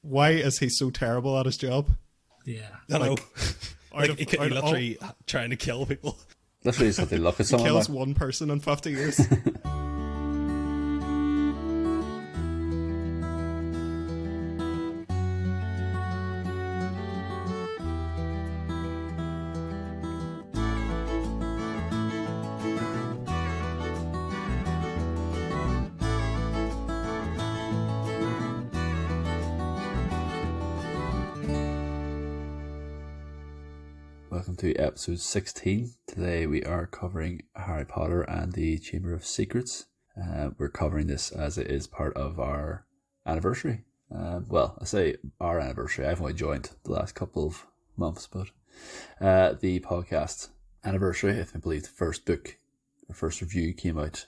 why is he so terrible at his job? Yeah. I know. He literally trying to kill people. Literally, so they look at he someone kills like, one person in 50 years. Welcome to episode 16. Today we are covering Harry Potter and the Chamber of Secrets. We're covering this as it is part of our anniversary. Well, I say our anniversary. I've only joined the last couple of months, but the podcast anniversary, I believe the first book, the first review came out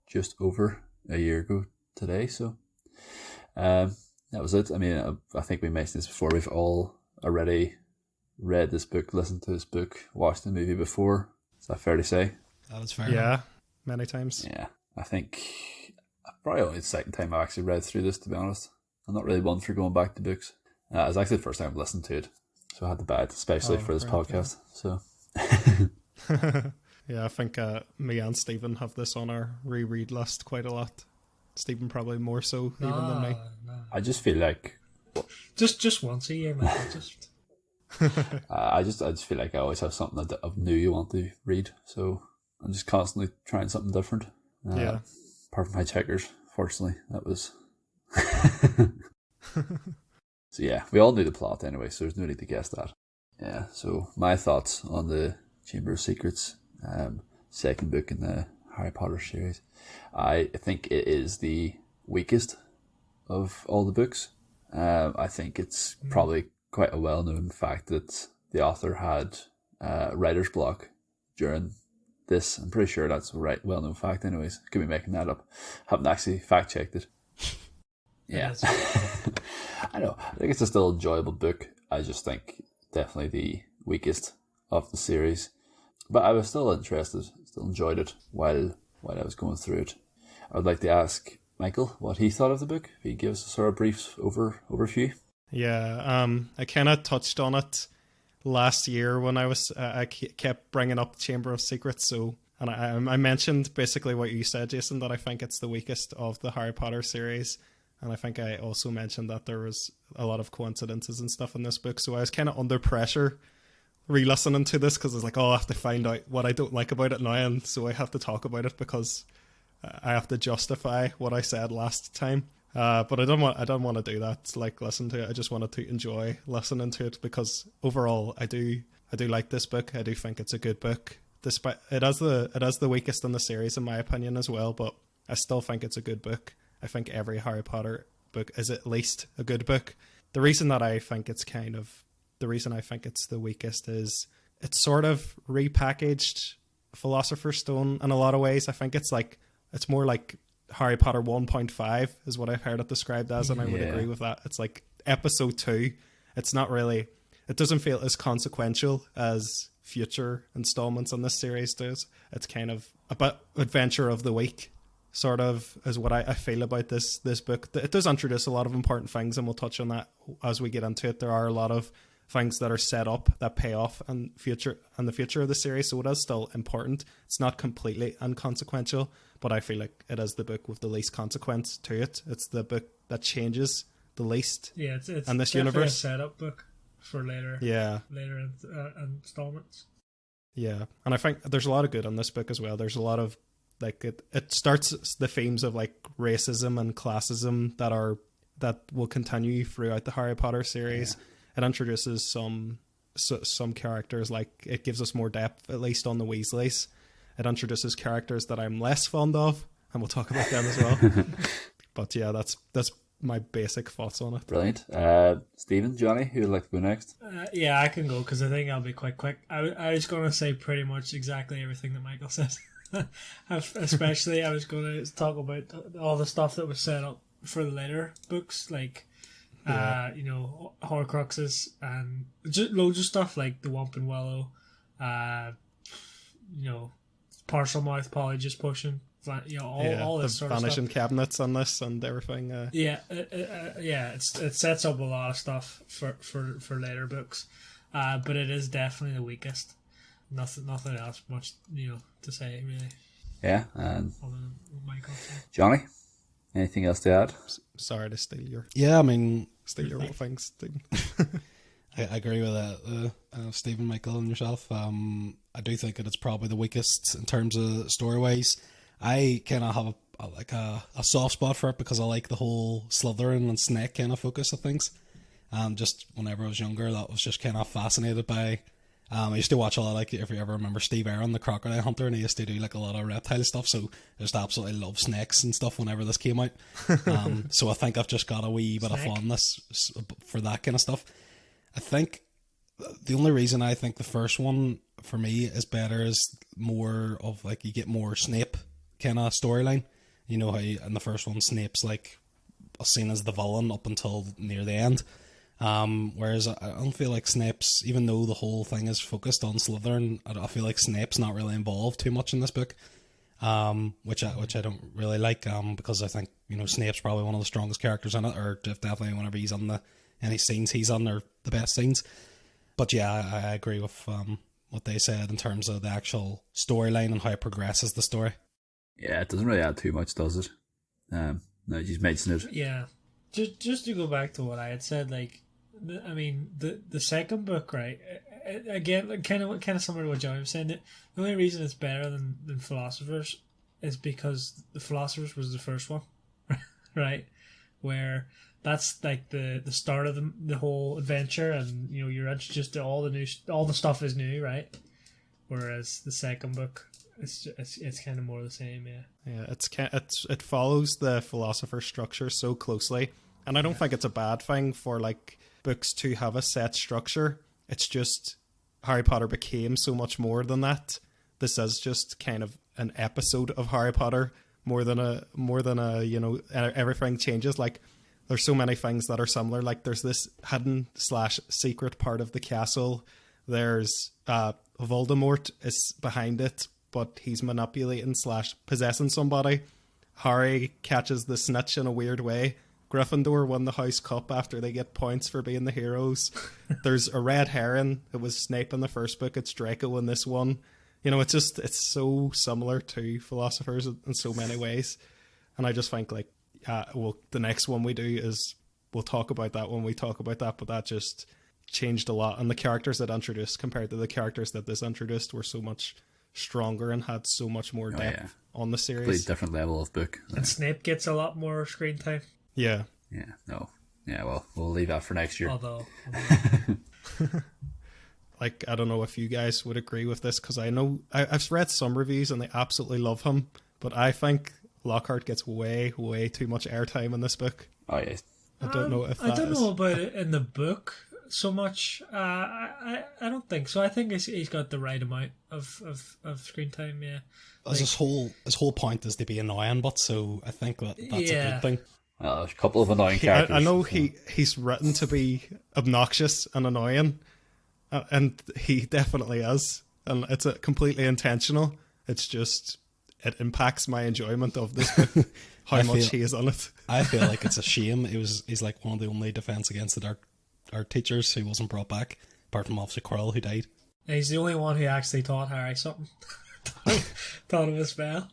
just over a year ago today. So that was it. I mean, I think we mentioned this before. We've all already read this book, listened to this book, watched the movie before. Is that fair to say? That is fair. Yeah, many times. Yeah, I think probably only the second time I actually read through this, to be honest. I'm not really one for going back to books. It was actually the first time I've listened to it, so I had to buy it, especially for this podcast. So yeah, I think me and Stephen have this on our reread list quite a lot. Stephen probably more so even than me. No. I just feel like Just once a year, man. I just feel like I always have something of new I want to read, so I'm just constantly trying something different. Yeah. Apart from my checkers, fortunately, that was. So yeah, we all knew the plot anyway, so there's no need to guess that. Yeah. So my thoughts on the Chamber of Secrets, second book in the Harry Potter series. I think it is the weakest of all the books. I think it's probably quite a well-known fact that the author had writer's block during this. I'm pretty sure that's a well-known fact anyways. Could be making that up. Haven't actually fact-checked it. Yeah. I know. I think it's a still enjoyable book. I just think definitely the weakest of the series. But I was still interested, still enjoyed it while I was going through it. I would like to ask Michael what he thought of the book. If he gives a sort of brief overview. Yeah, I kind of touched on it last year when I kept bringing up Chamber of Secrets. So, and I mentioned basically what you said, Jason, that I think it's the weakest of the Harry Potter series, and I think I also mentioned that there was a lot of coincidences and stuff in this book. So I was kind of under pressure re-listening to this because I was like, oh, I have to find out what I don't like about it now, and so I have to talk about it because I have to justify what I said last time. But I don't want to do that. Like listen to it. I just wanted to enjoy listening to it because overall, I do like this book. I do think it's a good book. Despite it has the weakest in the series in my opinion as well, but I still think it's a good book. I think every Harry Potter book is at least a good book. The reason I think it's the weakest is it's sort of repackaged Philosopher's Stone in a lot of ways. I think it's more like Harry Potter 1.5 is what I've heard it described as, and I would agree with that. It's like episode 2. It's not really, it doesn't feel as consequential as future installments in this series does. It's kind of about adventure of the week, sort of, is what I feel about this book. It does introduce a lot of important things, and we'll touch on that as we get into it. There are a lot of things that are set up that pay off in the future of the series, so it is still important. It's not completely inconsequential, but I feel like it is the book with the least consequence to it. It's the book that changes the least. Yeah, it's in this universe. universe. A setup book for later. Yeah. Later installments. Yeah, and I think there's a lot of good in this book as well. There's a lot of it starts the themes of like racism and classism that will continue throughout the Harry Potter series. Yeah. It introduces some characters, like it gives us more depth, at least on the Weasleys. It introduces characters that I'm less fond of, and we'll talk about them as well. But yeah, that's my basic thoughts on it. Brilliant. Stephen, Johnny, who would like to go next? Yeah, I can go because I think I'll be quite quick. I was going to say pretty much exactly everything that Michael said. Especially, I was going to talk about all the stuff that was set up for the later books, like Horcruxes and just loads of stuff like the Whomping Willow, Partial Mouth Polyjuice Potion, all the this sort of vanishing stuff. cabinets on this and everything. It sets up a lot of stuff for later books, but it is definitely the weakest. Nothing else much to say really. Yeah, and Other than what Michael said. Johnny, anything else to add? Sorry to steal your Yeah, I mean, whole thing, Stephen. I agree with that, Stephen, Michael, and yourself. I do think that it's probably the weakest in terms of story-wise. I kind of have a soft spot for it because I like the whole Slytherin and Snake kind of focus of things. Just whenever I was younger, that was just kind of fascinated by. I used to watch a lot, like, if you ever remember Steve Aaron, the crocodile hunter, and he used to do like a lot of reptile stuff, so I just absolutely love snakes and stuff whenever this came out. So I think I've just got a wee bit of fondness for that kind of stuff. I think the only reason I think the first one for me is better is more of like you get more Snape kind of storyline. You know how in the first one Snape's like seen as the villain up until near the end. Whereas I don't feel like Snape's, even though the whole thing is focused on Slytherin, I feel like Snape's not really involved too much in this book, which I don't really like, because I think Snape's probably one of the strongest characters in it, or definitely whenever he's on any scenes he's on, they're the best scenes. But yeah, I agree with what they said in terms of the actual storyline and how it progresses the story. Yeah, it doesn't really add too much, does it? No, you just mentioned it. Yeah, just to go back to what I had said, like, the second book, right? Again, kind of similar to what Johnny was saying. The only reason it's better than Philosophers is because the Philosophers was the first one, right? Where that's like the start of the whole adventure, and you're introduced to all the stuff is new, right? Whereas the second book, it's kind of more the same, yeah. Yeah, it follows the Philosopher's structure so closely, and I don't think it's a bad thing for like books to have a set structure. It's just Harry Potter became so much more than that. This is just kind of an episode of Harry Potter more than a everything changes. Like, there's so many things that are similar. Like, there's this hidden / secret part of the castle. There's Voldemort is behind it, but he's manipulating / possessing somebody. Harry catches the snitch in a weird way. Gryffindor won the House Cup after they get points for being the heroes. There's a red herring. It was Snape in the first book. It's Draco in this one. It's so similar to Philosophers in so many ways. And I just think, like, the next one we do is, we'll talk about that when we talk about that, but that just changed a lot. And the characters that introduced compared to the characters that this introduced were so much stronger and had so much more depth on the series. Complete different level of book. And Snape gets a lot more screen time. Yeah. Yeah, no. Yeah, well, we'll leave that for next year. Although like, I don't know if you guys would agree with this, because I know I've read some reviews and they absolutely love him, but I think Lockhart gets way, way too much airtime in this book. Oh, yeah. I don't know if I don't know about it in the book so much. I don't think so. I think he's got the right amount of screen time. Yeah, like, his whole point is to be annoying, but so I think that's a good thing. Well, there's a couple of annoying characters. I know he's written to be obnoxious and annoying, and he definitely is, and it's completely intentional. It's just, it impacts my enjoyment of this book, how much he is on it. I feel like it's a shame. He's like one of the only Defense Against the Dark art teachers who wasn't brought back, apart from Officer Quirrell, who died. He's the only one who actually taught Harry something. Taught him a spell.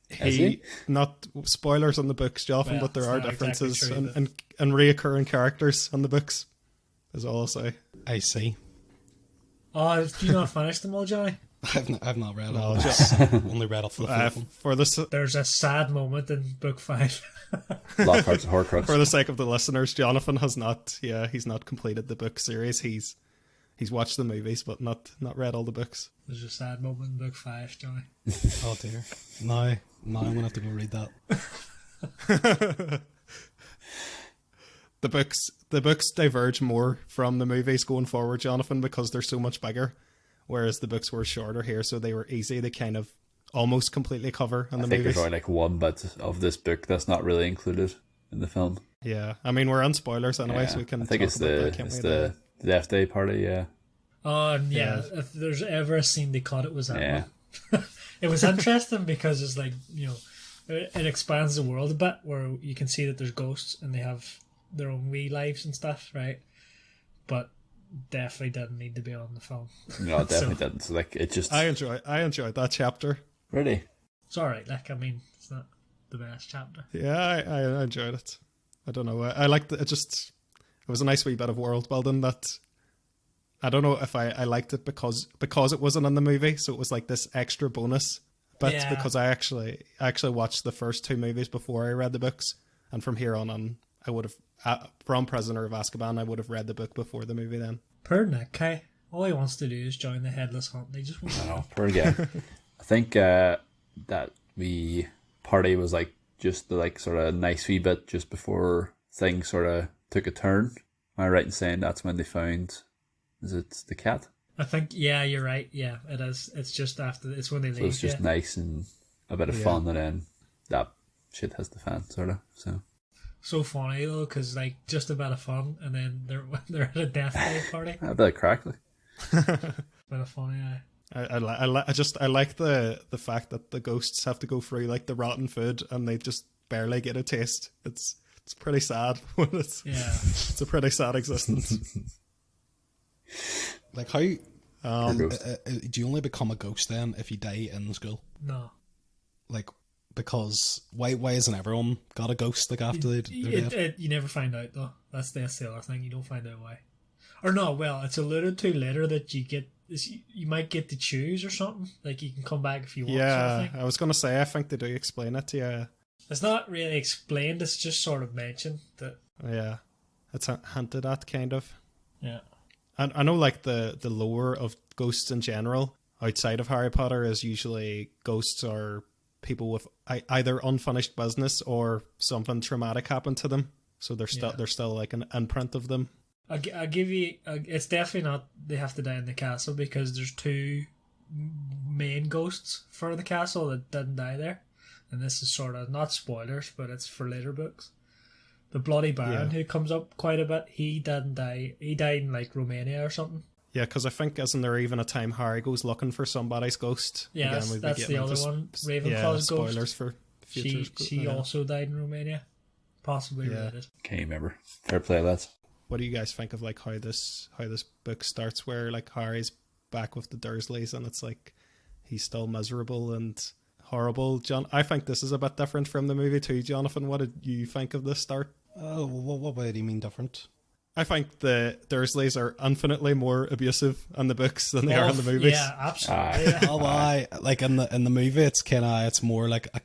He not spoilers on the books, Joffin, but there are differences exactly and reoccurring characters on the books, is all I'll say. I see. Oh, do you not finish them all, Johnny? I've not read all. I've only read up to the fourth one. There's a sad moment in book 5. Lockhart's Horcrux. For the sake of the listeners, Jonathan has not. Yeah, he's not completed the book series. He's watched the movies, but not read all the books. There's a sad moment in book 5, Johnny. Oh dear. Now I'm gonna have to go read that. The books diverge more from the movies going forward, Jonathan, because they're so much bigger. Whereas the books were shorter here, so they were easy to kind of almost completely cover in the movies. I think there's only like one bit of this book that's not really included in the film. Yeah, I mean, we're on spoilers anyway, so we can. I think it's the Death Day party. Yeah. Oh yeah. If there's ever a scene they cut, it was that one. it was interesting because it's like, it expands the world a bit where you can see that there's ghosts and they have their own wee lives and stuff, right? But definitely didn't need to be on the film. No, it definitely didn't. So, like, it just... I enjoyed that chapter. Really? It's alright, like, I mean, it's not the best chapter. Yeah, I enjoyed it. I don't know. I liked it. It was a nice wee bit of world building that I don't know if I liked it because it wasn't in the movie, so it was like this extra bonus. But because I actually watched the first two movies before I read the books, and from here on I would have from Prisoner of Azkaban I would have read the book before the movie then. Poor Nick, Kai. All he wants to do is join the Headless Hunt. They just want I know, poor guy. I think that the party was like just the like sort of nice wee bit just before things sort of took a turn. Am I right in saying that's when they found, is it the cat? I think, yeah, you're right. Yeah, it is. It's just after, it's when they leave. So it's just nice and a bit of fun, and then that shit has the fan, sort of. So funny though, because like just a bit of fun, and then they're at a death day party. A bit of crack, like. Bit of funny, I like the fact that the ghosts have to go through like the rotten food and they just barely get a taste. It's pretty sad. It's a pretty sad existence. Like, how do you only become a ghost then if you die in school? No. Like, because why isn't everyone got a ghost like after they're dead? You never find out though. That's the other thing. You don't find out why. Or no, well, it's alluded to later that you might get to choose or something. Like you can come back if you want. Yeah, sort of thing. I was gonna say I think they do explain it. Yeah, it's not really explained. It's just sort of mentioned that. Yeah, it's hinted at kind of. Yeah. And I know like the lore of ghosts in general outside of Harry Potter is usually ghosts are people with either unfinished business or something traumatic happened to them, so they're still like an imprint of them. I'll give you. It's definitely not. They have to die in the castle because there's two main ghosts for the castle that didn't die there, and this is sort of not spoilers, but it's for later books. The Bloody Baron, who comes up quite a bit, he didn't die. He died in like Romania or something. Yeah, because I think isn't there even a time Harry goes looking for somebody's ghost? Yeah, that's the other one. Ravenclaw's ghost. Spoilers for future. She also died in Romania, possibly related. Can't remember. Fair play, lads. What do you guys think of like how this book starts, where like Harry's back with the Dursleys and it's like he's still miserable and horrible? John, I think this is a bit different from the movie too. Jonathan, what did you think of this start? What way do you mean different? I think the Dursleys are infinitely more abusive in the books than they are in the movies. Yeah, absolutely. Like in the movie, it's more like a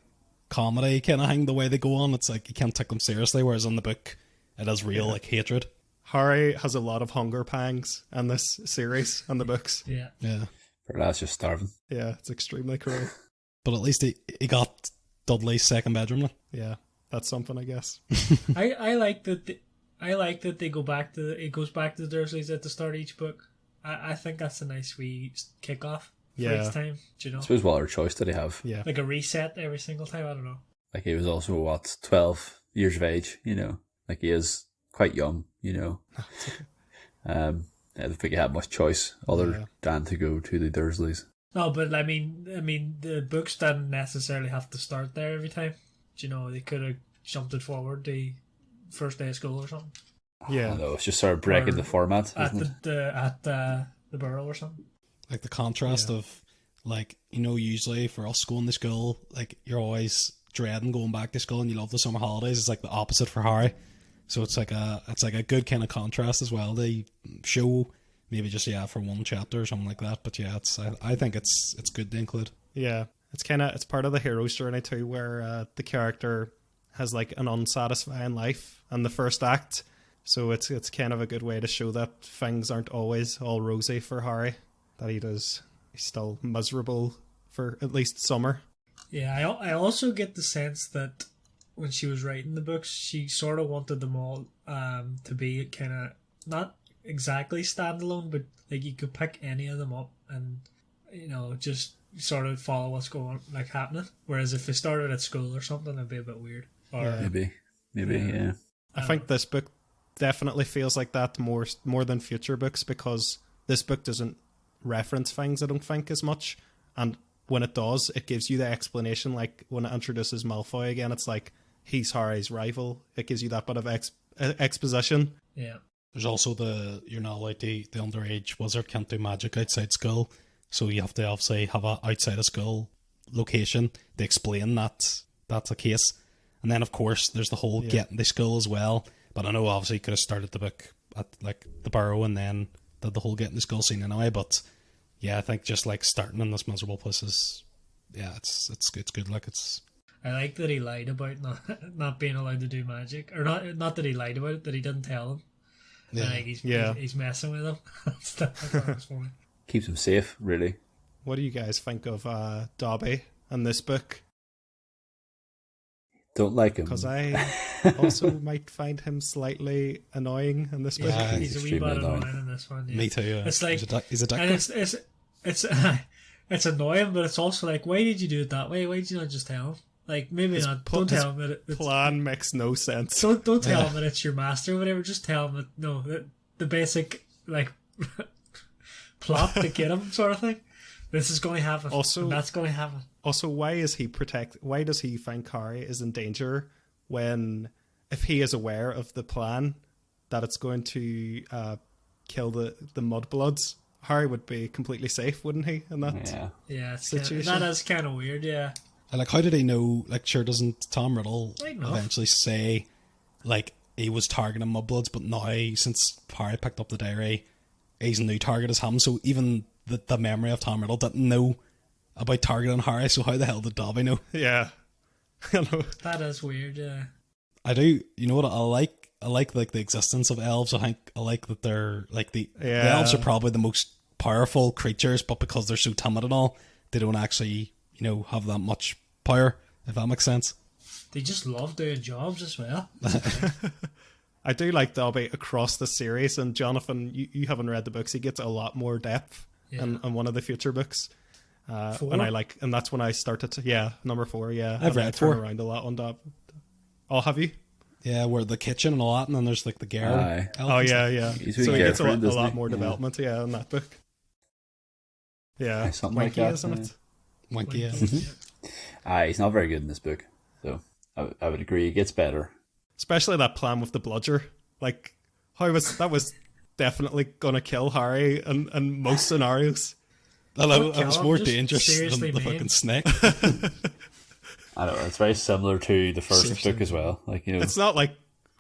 comedy kind of thing. The way they go on, it's like you can't take them seriously. Whereas in the book, it is real like hatred. Harry has a lot of hunger pangs in this series and the books. Yeah. For that's just starving. Yeah, it's extremely cruel. But at least he got Dudley's second bedroom. Yeah, that's something, I guess. I like that. I like that they go back to it goes back to the Dursleys at the start of each book. I think that's a nice wee kickoff for each time. Do you know? I suppose what other choice did he have? Yeah, like a reset every single time. I don't know. Like he was also 12 years of age. Like he is quite young. I don't think he had much choice other than to go to the Dursleys. No, but I mean, the books didn't necessarily have to start there every time. Do you know, they could have jumped it forward the first day of school or something. Yeah, I know, it's just sort of breaking the format, isn't it? At the Burrow or something. Like the contrast of, like, usually for us going to school, like you're always dreading going back to school and you love the summer holidays. It's like the opposite for Harry. So it's like a good kind of contrast as well. They show maybe just for one chapter or something like that. But yeah, I think it's good to include. Yeah, it's part of the hero's journey too, where the character has like an unsatisfying life in the first act. So it's kind of a good way to show that things aren't always all rosy for Harry. That he's still miserable for at least summer. Yeah, I also get the sense that when she was writing the books, she sort of wanted them all to be kind of not exactly standalone, but like you could pick any of them up and just sort of follow what's happening. Whereas if they started at school or something, it'd be a bit weird. Or, maybe, yeah. I think this book definitely feels like that more than future books, because this book doesn't reference things, I don't think, as much, and when it does, it gives you the explanation. Like when it introduces Malfoy again, it's like he's Harry's rival. It gives you that bit of exposition. Yeah. There's also you're not allowed the underage wizard can't do magic outside school, so you have to obviously have a outside of school location to explain that that's a case. And then of course there's the whole getting to school as well. But I know obviously you could have started the book at like the Burrow and then did the whole getting to school scene anyway. But yeah, I think just like starting in this miserable place is it's good. Like it's. I like that he lied about not being allowed to do magic, or not that he lied about it, that he didn't tell him. Yeah. Like he's messing with him. That was funny. Keeps him safe, really. What do you guys think of Dobby in this book? Don't like him. Because I also might find him slightly annoying in this book. Yeah, He's a wee bit annoying in this one. Yeah. Me too. Yeah. It's like he's a dick. and it's annoying, but it's also like, why did you do it that way? Why did you not just tell him? Like maybe His not. pl- Don't his tell him that it's Plan makes no sense. Don't tell him that it's your master or whatever. Just tell him that the basic like plot to get him sort of thing. This is going to happen. Also, and that's going to happen. Also, why does he think Harry is in danger when, if he is aware of the plan that it's going to kill the Mudbloods, Harry would be completely safe, wouldn't he? In that situation, that is kind of weird. Yeah. And like, how did he know? Like, sure, doesn't Tom Riddle eventually say, like, he was targeting Mudbloods, but now, since Harry picked up the diary, his new target is him. So even the memory of Tom Riddle didn't know about targeting Harry. So how the hell did Dobby know? Yeah, I know. That is weird. Yeah. I do. You know what I like? I like the existence of elves. I like that they're like the elves are probably the most powerful creatures, but because they're so timid and all, they don't actually have that much power, if that makes sense. They just love doing jobs as well. I do like Dobby across the series, and Jonathan, you haven't read the books. He gets a lot more depth in one of the future books. And that's when I started to number 4. Yeah, I've read 4. Around a lot on that. Oh, have you? Yeah, where the kitchen and all that, and then there's like the Gare. Oh yeah. So he gets a lot more development. Yeah, in that book. Yeah, something Winky, like that, isn't it? Winky, yeah. He's not very good in this book, so I would agree. It gets better. Especially that plan with the bludger. Like, that was definitely gonna kill Harry in most scenarios. Hello, it was more dangerous than the fucking snake. I know, it's very similar to the first book as well. Like, it's not like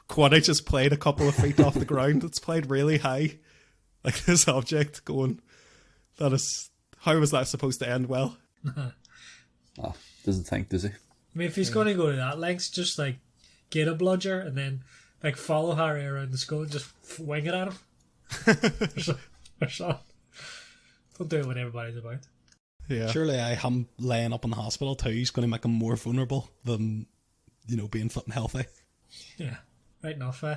Quidditch is played a couple of feet off the ground. It's played really high. Like this object going. How was that supposed to end well? Doesn't think, does he? I mean, if he's going to go to that lengths, just like get a bludger and then like follow Harry around the school and just wing it at him. or something. Don't do what everybody's about. Yeah. Surely him laying up in the hospital too is going to make him more vulnerable than being fit and healthy. Yeah, right enough. Do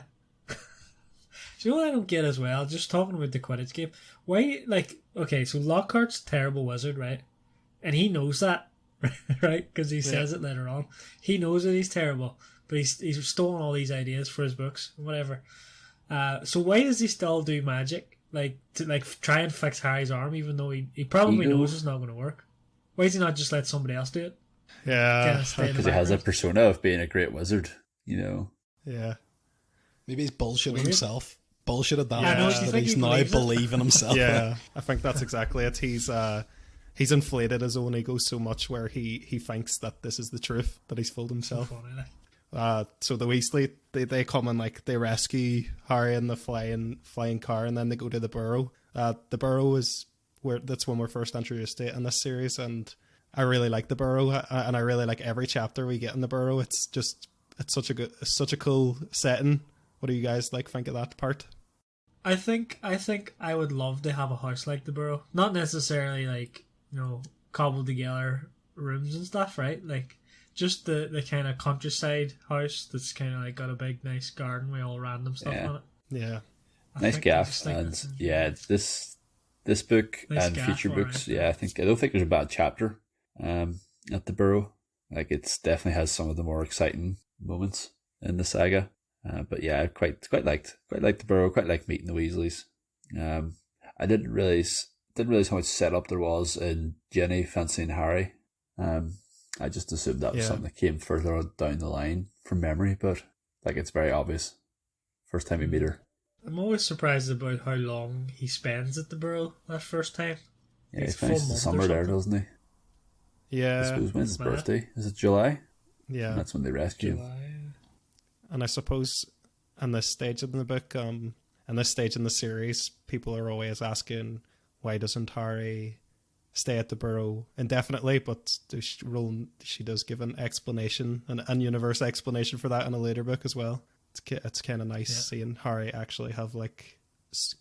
you know what I don't get as well? Just talking about the Quidditch game. Why, okay, so Lockhart's a terrible wizard, right? And he knows that, right? Because he says it later on. He knows that he's terrible, but he's stolen all these ideas for his books, whatever. So why does he still do magic? To try and fix Harry's arm, even though he probably knows it's not going to work. Why does he not just let somebody else do it? Yeah, because he has a persona of being a great wizard, Yeah. Maybe he's bullshitting himself. Bullshitted that that he's now believing himself. Yeah, I think that's exactly it. He's inflated his own ego so much where he thinks that this is the truth, that he's fooled himself. So the Weasley, they come and they rescue Harry in the flying car, and then they go to the Burrow. The Burrow is that's when we're first introduced to it in this series, and I really like the Burrow, and I really like every chapter we get in the Burrow. It's such a cool setting. What do you guys think of that part? I think I would love to have a house like the Burrow. Not necessarily cobbled together rooms and stuff, right? Just the kind of countryside house that's kind of got a big nice garden with all random stuff on it. Yeah. Nice gaff. And this book and future books, I don't think there's a bad chapter at the Burrow. It's definitely has some of the more exciting moments in the saga. But yeah, I quite liked the Burrow, quite liked meeting the Weasleys. I didn't realise didn't realize how much setup there was in Jenny fancying Harry. I just assumed that was something that came further on down the line from memory, but like it's very obvious. First time we meet her. I'm always surprised about how long he spends at the Burrow that first time. Yeah, he finishes the summer there, doesn't he? Yeah. I suppose when's his birthday? Is it July? Yeah. And that's when they rescue him. And I suppose on this stage in the book, and this stage in the series, people are always asking, why doesn't Harry stay at the Burrow indefinitely? But Rowling, she does give an explanation, an universe explanation for that in a later book as well. It's kind of nice seeing Harry actually have like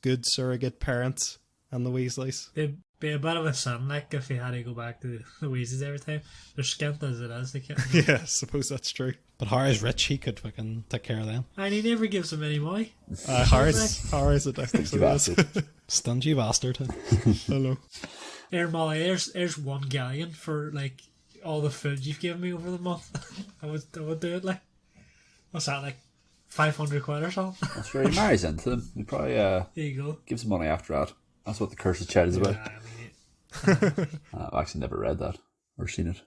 good surrogate parents and the Weasleys. It'd be a bit of a sin, like, if he had to go back to the Weasleys every time. They're skint as it is. They can't. Yeah, I suppose that's true. But Harry's rich, he could fucking take care of them. And he never gives them any money. Harry's a dick. Stingy bastard. Hello. There, Molly, there's 1 galleon for like all the food you've given me over the month. I would do it like, what's that, like 500 quid or something? That's sure he marries into them. He probably there you go. gives him money after that. That's what the Cursed Child is about. Yeah, I've actually never read that or seen it.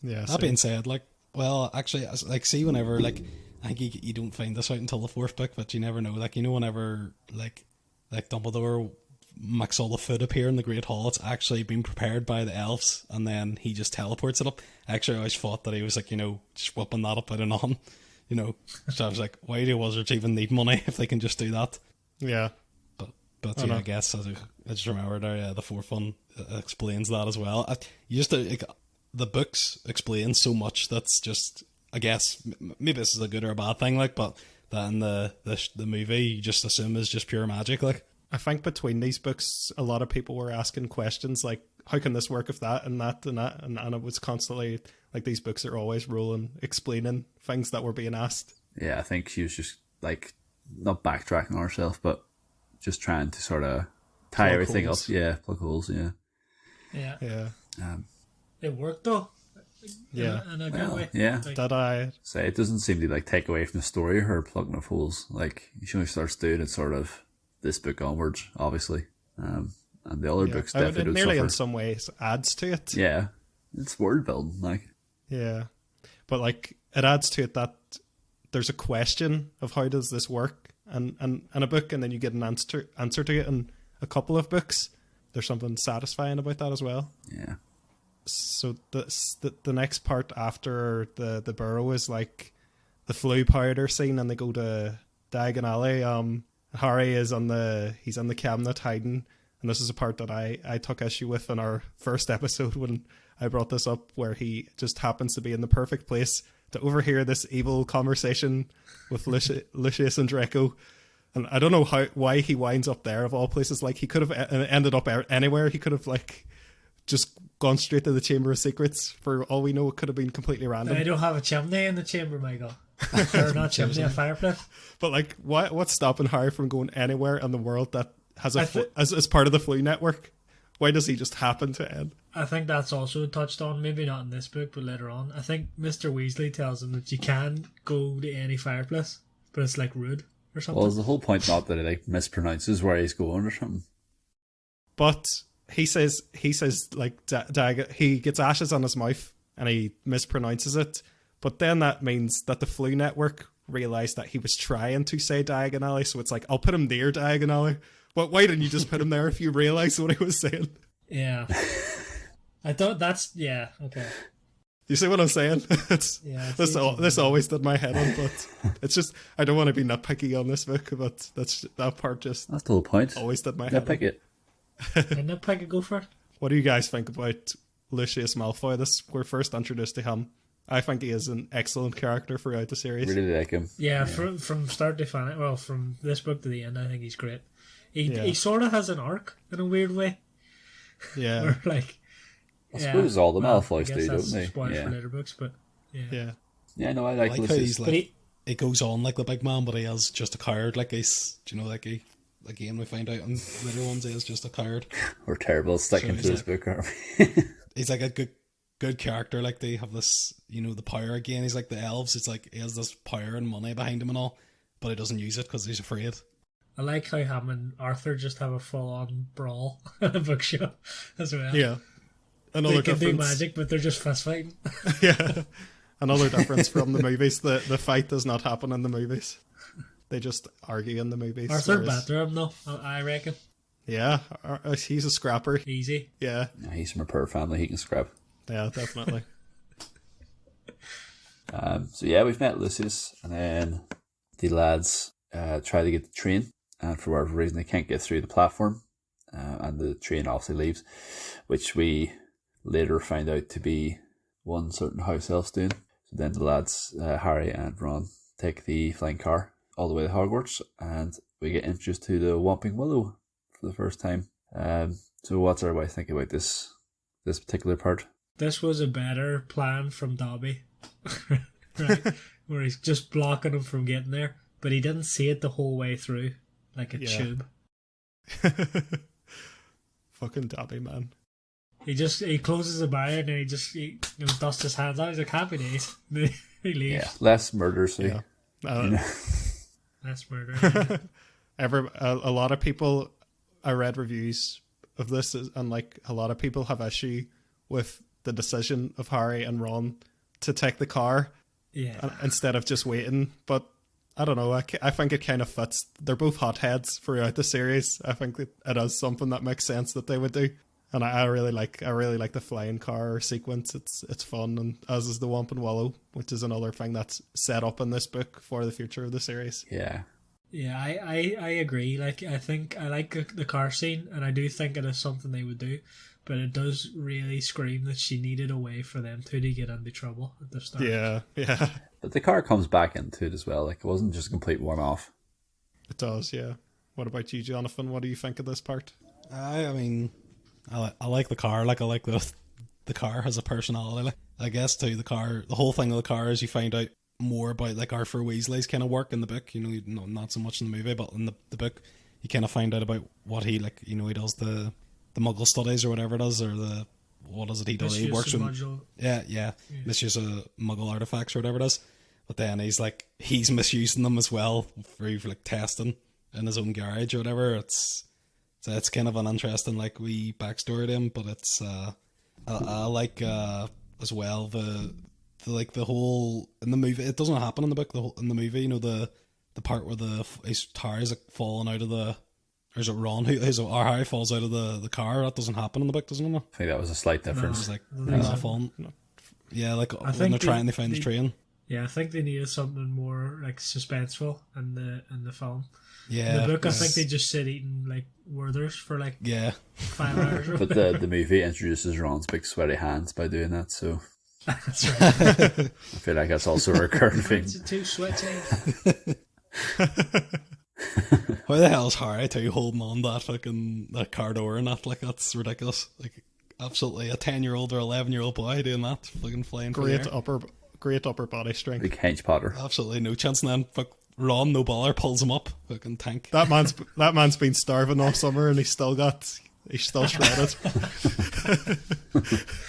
Yeah. That being said, like, well, actually, like, see, whenever, like, I think you don't find this out until the 4th book, but you never know. Like, you know, whenever like Dumbledore makes all the food appear in the Great Hall, it's actually been prepared by the elves, and then he just teleports it up. Actually, I always thought that he was like, you know, just whipping that up out of nothing. You know, so I was like, why do wizards even need money if they can just do that? Yeah. But yeah, I guess I just remembered the 4th one explains that as well. You just like, the books explain so much that's just, I guess, maybe this is a good or a bad thing, like, but that in the movie you just assume is just pure magic, like. I think between these books, a lot of people were asking questions like, how can this work if that and that and that? And it was constantly like, these books are always Rowling explaining things that were being asked. Yeah, I think she was just like, not backtracking on herself, but just trying to sort of tie Plug everything holes. up. Yeah, plug holes, yeah. Yeah. Yeah. It worked though. Yeah. In a good way. Yeah. Like, That I... So it doesn't seem to like take away from the story, her plugging of holes. Like, she only starts doing it sort of this book onwards, obviously. And the other books definitely it don't nearly suffer. in some ways adds to it. Yeah. It's world building, like. Yeah. But like, it adds to it that there's a question of how does this work and a book, and then you get an answer to it in a couple of books. There's something satisfying about that as well. Yeah. So the next part after the Burrow is like the flu powder scene, and they go to Diagon Alley. Harry is he's on the cabinet hiding, and this is a part that I took issue with in our first episode when I brought this up, where he just happens to be in the perfect place to overhear this evil conversation with Lucius and Draco. And I don't know why he winds up there of all places. Like, he could have ended up anywhere. He could have like just gone straight to the Chamber of Secrets. For all we know, it could have been completely random. I don't have a chimney in the chamber, Michael. Or not chimney, a fireplace. But like, what's stopping Harry from going anywhere in the world that has as part of the Flu Network? Why does he just happen to end? I think that's also touched on, maybe not in this book, but later on. I think Mr. Weasley tells him that you can go to any fireplace, but it's like rude or something. Well, is the whole point not that he like mispronounces where he's going or something? But he says like he gets ashes on his mouth and he mispronounces it. But then that means that the Flu Network realised that he was trying to say Diagon Alley, so it's like, I'll put him near Diagon Alley. But why didn't you just put him there if you realised what he was saying? Yeah. I thought that's... Yeah, okay. You see what I'm saying? This always did my head on, but it's just, I don't want to be nitpicky on this book, but that part just... That's the whole point. Always did my head Nitpick it. And nitpick it, go for it. What do you guys think about Lucius Malfoy? We're first introduced to him. I think he is an excellent character throughout the series. Really like him. Yeah. From start to finish, well, from this book to the end, I think he's great. He sort of has an arc in a weird way. Yeah. Where, like, I suppose all the Malfoys do, don't they? Spoilers for later books, but yeah. Yeah, no, I like how Lucius. he's like, it goes on like the big man, but he is just a coward. Like he's, you know, like again we find out in later ones he is just a coward. We're terrible at sticking to this book, aren't we? He's like a good character. Like they have this, you know, the power again. He's like the elves. It's like he has this power and money behind him and all, but he doesn't use it because he's afraid. I like how him and Arthur just have a full-on brawl at a bookshop as well. Yeah. Another They can do difference. magic, but they're just fist fighting. Yeah. Another difference from the movies. The fight does not happen in the movies. They just argue in the movies. Arthur whereas- better him though, I reckon. Yeah. He's a scrapper. Easy. Yeah. Yeah, he's from a poor family, he can scrap. Yeah, definitely. So yeah, we've met Lucius, and then the lads try to get the train, and for whatever reason they can't get through the platform, and the train obviously leaves, which we later find out to be one certain house elf's doing. So then the lads, Harry and Ron, take the flying car all the way to Hogwarts, and we get introduced to the Whomping Willow for the first time. So what's everybody think about this particular part? This was a better plan from Dobby. Right? Where he's just blocking him from getting there. But he didn't see it the whole way through. Like a tube. Fucking Dobby, man. He closes the barrier and then he dusts his hands out. He's like, happy days. He leaves. Yeah, less murder, so Yeah. That's murder. A lot of people, I read reviews of this, and like a lot of people have issue with the decision of Harry and Ron to take the car instead of just waiting. But I don't know. I think it kind of fits. They're both hotheads throughout the series. I think it is something that makes sense that they would do. And I really like the flying car sequence. It's fun, and as is the Whomping Willow, which is another thing that's set up in this book for the future of the series. yeah. Yeah, I agree. Like, I think I like the car scene, and I do think it is something they would do, but it does really scream that she needed a way for them to get into trouble at the start. Yeah. But the car comes back into it as well. Like, it wasn't just a complete one-off. It does, yeah. What about you, Jonathan? What do you think of this part? I mean, I like the car. Like, I like the car has a personality. Like, I guess too, the whole thing of the car is you find out more about like Arthur Weasley's kind of work in the book. You know, not so much in the movie, but in the book, you kind of find out about what he like. You know, he does the Muggle studies or whatever it is, or what is it he does? He works with misuse of Muggle artifacts or whatever it is. But then he's misusing them as well through like testing in his own garage or whatever. It's kind of an interesting like wee backstory to him, but it's I like as well the whole in the movie. It doesn't happen in the book. In the movie, you know, the part where his tires like falling out of the. Or is it Ron or Harry falls out of the car? That doesn't happen in the book, doesn't it? I think that was a slight difference. It's like falling. Yeah, like when they're trying to find the train. Yeah, I think they needed something more like suspenseful in the film. Yeah, in the book, I think they just sit eating like Werthers for like 5 hours. But the movie introduces Ron's big sweaty hands by doing that, so That's right. I feel like that's also a recurring thing. It's too sweaty. How the hell is Harry too holding on that car door and that? Like, that's ridiculous. Like, absolutely a 10-year-old or 11-year-old boy doing that, fucking flying. Great upper body strength. Big hench Potter. Absolutely no chance. And then Ron, no bother, pulls him up. Fucking tank. That man's been starving all summer and he's still shredded.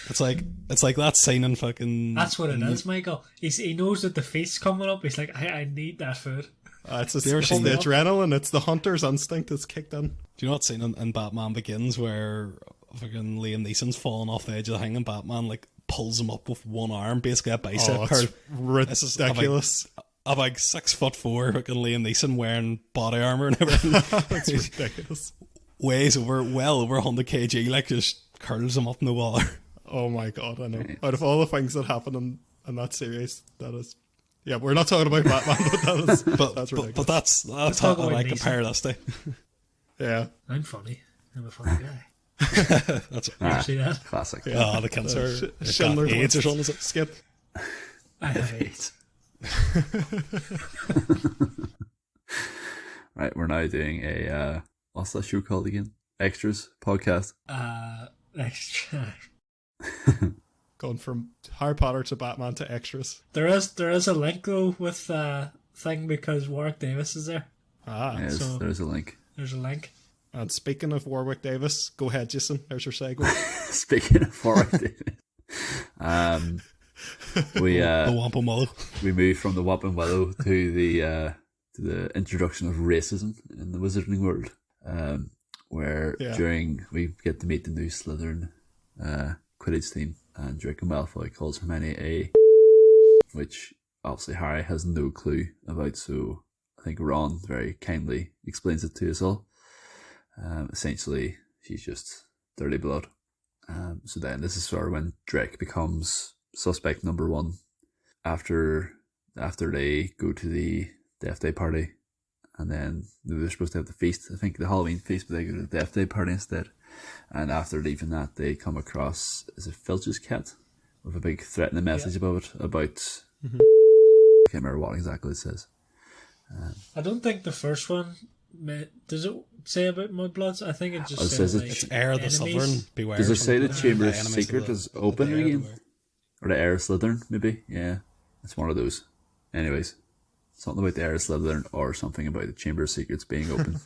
It's like that scene in fucking. That's what it is, Michael. He knows that the feast's coming up. He's like, I need that food. It's the adrenaline. It's the hunter's instinct that's kicked in. Do you know what scene in Batman Begins where fucking Liam Neeson's falling off the edge of the thing and Batman like pulls him up with one arm, basically a bicep curl. It's ridiculous. Of like 6'4" fucking Liam Neeson wearing body armor and everything. It's ridiculous. Weighs well over 100 kg, like just curls him up no bother. Oh my god, I know. Out of all the things that happen in that series, that is. Yeah, we're not talking about Batman, but that's ridiculous. But that's how I compare this to. Yeah. I'm funny. I'm a funny guy. That's You see that? Classic. yeah. The cancer. Schindler's AIDS or List. something, is it? Skip. I have AIDS. Right, we're now doing a what's that show called again? Extras podcast. Extra. Going from Harry Potter to Batman to extras. There is a link though with thing because Warwick Davis is there. Yes, so- there's a link. There's a link. And speaking of Warwick Davis, go ahead, Jason. There's your segue. Speaking of Warwick Davis, The Whomping Willow. we moved from the Whomping Willow to the to the introduction of racism in the wizarding world, where during we get to meet the new Slytherin Quidditch team, and Draco Malfoy calls Hermione a, which obviously Harry has no clue about, so I think Ron very kindly explains it to us all. Essentially, she's just dirty blood. So then this is sort of when Drake becomes suspect number one after they go to the Death Day party, and then they're supposed to have the feast, I think the Halloween feast, but they go to the Death Day party instead. And after leaving that, they come across, is it Filch's cat? With a big threatening message above it about, I can't remember what exactly it says. I don't think the first one, does it say about mudbloods? I think it just says like, it's heir of the Slytherin, beware. Does it say the Chamber of enemies Secret of the- is open the heir, again? beware. Or the heir of Slytherin, maybe? Yeah, it's one of those. Anyways, something about the heir of Slytherin or something about the Chamber of Secrets being open.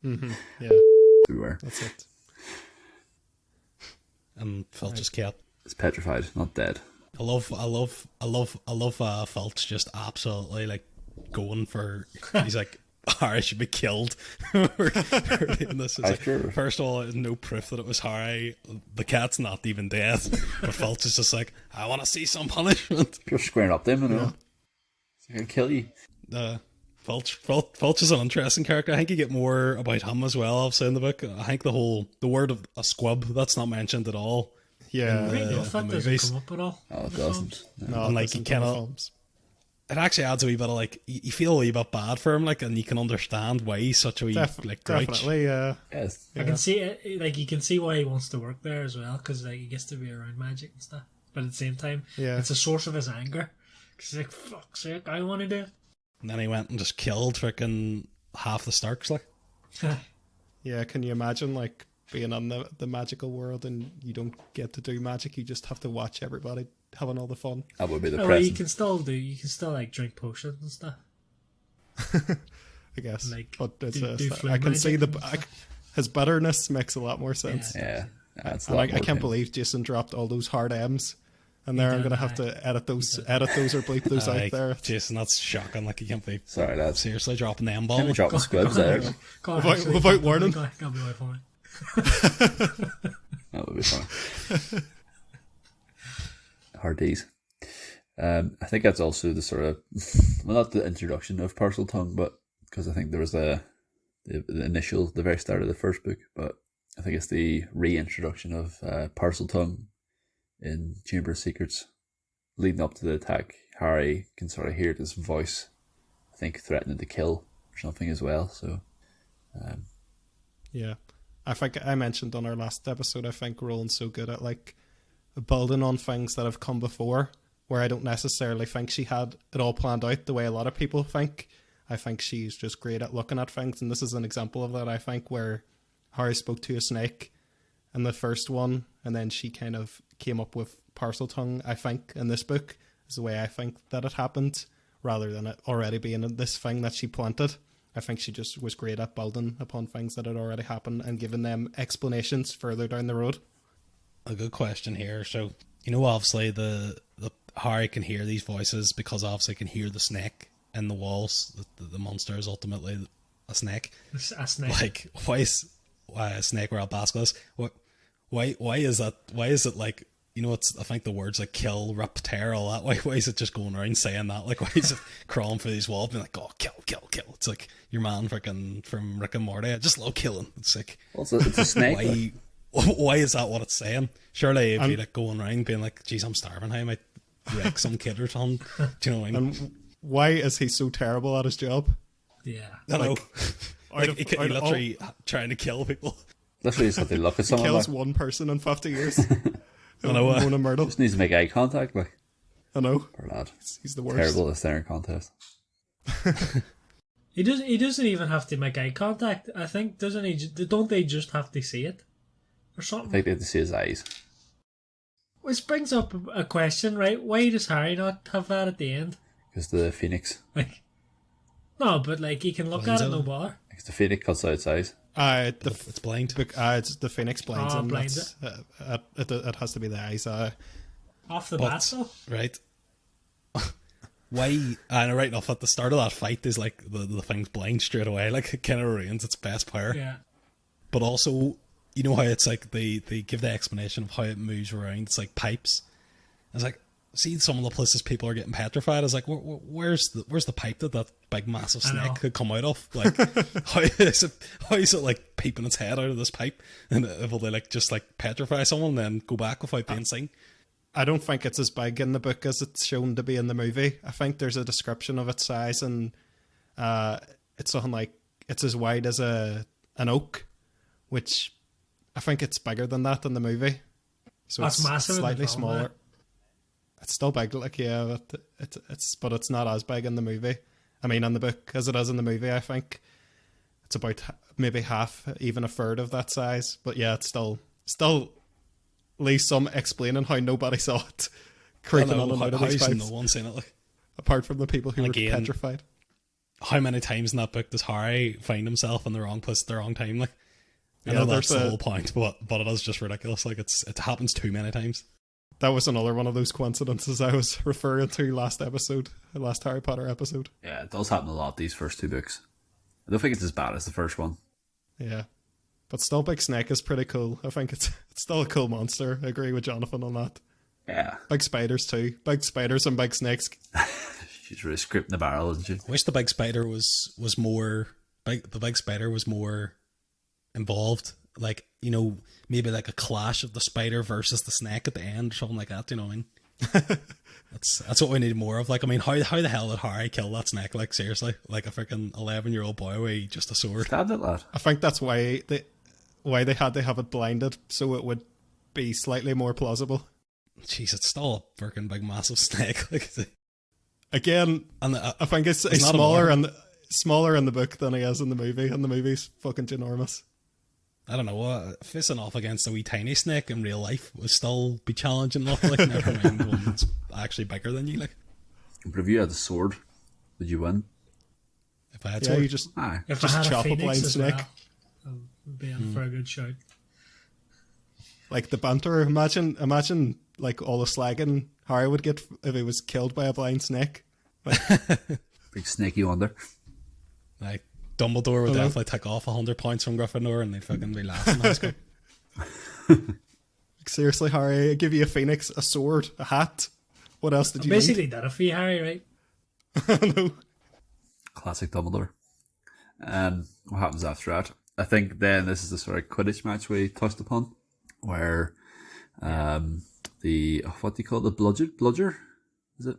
Yeah, Everywhere. that's it. And Filch's cat. It's petrified, not dead. I love Filch just absolutely like going for. He's like, Harry should be killed. for doing this. It's like, Sure. first of all, there's no proof that it was Harry. The cat's not even dead. But Filch is just like, I want to see some punishment. Pure squaring up them, you know. It's going to kill you. Filch is an interesting character. I think you get more about him as well, obviously, in the book. I think the word of a squib, that's not mentioned at all. Yeah, Great the enough, that doesn't movies. come up at all. Oh, in it the doesn't. films. no, And, like, that's you in the cannot- films. It actually adds a wee bit of like, you feel a wee bit bad for him, like, and you can understand why he's such a wee like grouch. Definitely, Yes. I can see it, like you can see why he wants to work there as well, because like he gets to be around magic and stuff. But at the same time, Yeah. it's a source of his anger. Because he's like, fuck's sake, I want to do And then he went and just killed freaking half the Starks, like. it. yeah. Can you imagine like being on the magical world and you don't get to do magic? You just have to watch everybody having all the fun. That would be the Oh, well, you present. can still like drink potions and stuff. I guess, Like, but it's do flame I can see magic and his bitterness makes a lot more sense. Yeah. That's a And lot I more can't pain. believe Jason dropped all those hard M's, and there I'm did, gonna have aye. to edit those or bleep those out there. Jason, that's shocking. Like, you can't be Sorry, lads. seriously dropping the Maybe M-bomb. dropping squibs there. God, Without- actually, without warning. Can't be away from it. That would be fun. Hard days. I think that's also the sort of, well, not the introduction of Parcel Tongue, but because I think there was the initial, the very start of the first book, but I think it's the reintroduction of Parcel Tongue in Chamber of Secrets. Leading up to the attack, Harry can sort of hear this voice, I think threatening to kill or something as well. So, Yeah, I think I mentioned on our last episode, I think Rowling's so good at like building on things that have come before, where I don't necessarily think she had it all planned out the way a lot of people think. I think she's just great at looking at things, and this is an example of that, I think, where Harry spoke to a snake in the first one, and then she kind of came up with Parcel Tongue, I think, in this book, is the way I think that it happened, rather than it already being this thing that she planted. I think she just was great at building upon things that had already happened and giving them explanations further down the road. A good question here. So, you know, obviously the Harry can hear these voices because obviously he can hear the snake in the walls. The monster is ultimately a snake. A snake. Like, why is a snake or a basilisk? Why is that? Why is it like, you know, I think the words like kill, rip, tear, all that. Why is it just going around saying that? Like, why is it crawling through these walls being like, oh, kill, kill, kill? It's like your man freaking from Rick and Morty. I just love killing. It's like, well, it's a snake. why? Why is that what it's saying? Surely if you like going around being like, geez, I'm starving, how I might wreck some kid or something. Do you know what I mean? And why is he so terrible at his job? Yeah. I know. Out Like, of- he could out be of literally trying to kill people. Literally just have to look at someone Kills like, one person in 50 years. I know. Mona Myrtle. just needs to make eye contact, like, I know. poor lad. He's the worst. Terrible at the staring contest. He doesn't even have to make eye contact. I think, doesn't he? Don't they just have to see it or I something? think they have to see his eyes. Which brings up a question, right? Why does Harry not have that at the end? Because the phoenix, Like, no, but like he can look at it, no bother. because the phoenix cuts out its eyes. It's blind. It's the Phoenix blinds him. blinds It has to be the eyes. Off the But- bat, though. Right. why? And right off at the start of that fight is like the thing's blind straight away. Like it kind of ruins its best power. Yeah. But also, you know how it's like they give the explanation of how it moves around. It's like pipes. It's like, see some of the places people are getting petrified. It's like, where's the pipe that big massive snake could come out of? Like, how is it like peeping its head out of this pipe? And will they like just like petrify someone and then go back without being seen? I don't think it's as big in the book as it's shown to be in the movie. I think there's a description of its size, and it's something like it's as wide as an oak, which I think it's bigger than that in the movie. So That's it's massive. slightly smaller. Right? It's still big, like yeah, but it's not as big in the movie. I mean, in the book as it is in the movie. I think it's about maybe half, even a third of that size. But yeah, it's still leaves some explaining how nobody saw it creeping on and out of these pipes. No one seen it, like, apart from the people who were petrified. How many times in that book does Harry find himself in the wrong place at the wrong time? Like, I Yeah, know that's the whole point, but it is just ridiculous. Like, it happens too many times. That was another one of those coincidences I was referring to last Harry Potter episode. Yeah, it does happen a lot, these first two books. I don't think it's as bad as the first one. Yeah. But still, Big Snake is pretty cool. I think it's still a cool monster. I agree with Jonathan on that. Yeah. Big spiders too. Big spiders and big snakes. She's really scripting the barrel, isn't she? I wish the big spider was more... the big spider was more involved. Like, you know, maybe like a clash of the spider versus the snake at the end or something like that, you know what I mean? That's what we need more of. Like, I mean, how the hell did Harry kill that snake? Like, seriously? Like a freaking 11-year-old boy with just a sword? Stabbed it, lad. I think that's why they had to have it blinded, so it would be slightly more plausible. Jeez, it's still a freaking big massive snake. Like, again, and I think it's smaller in the book than he is in the movie, and the movie's fucking ginormous. I don't know, facing off against a wee tiny snake in real life would still be challenging enough, like, never mind one that's actually bigger than you, like. But if you had a sword, would you win? If I had Yeah, sword, you just Aye. If Just I had chop a a phoenix blind as snake. well, I would be in for a good shout. like the banter. Imagine like all the slagging Harry would get if he was killed by a blind snake. Big snaky wonder. like, Dumbledore would Hello? definitely take off 100 points from Gryffindor and they'd fucking be laughing. That's good. Seriously, Harry, I give you a phoenix, a sword, a hat. What else did you Basically, did it for you, Harry, right? need? No. Classic Dumbledore. What happens after that? I think then this is the sort of Quidditch match we touched upon, where the what do you call it? The bludger? Is it?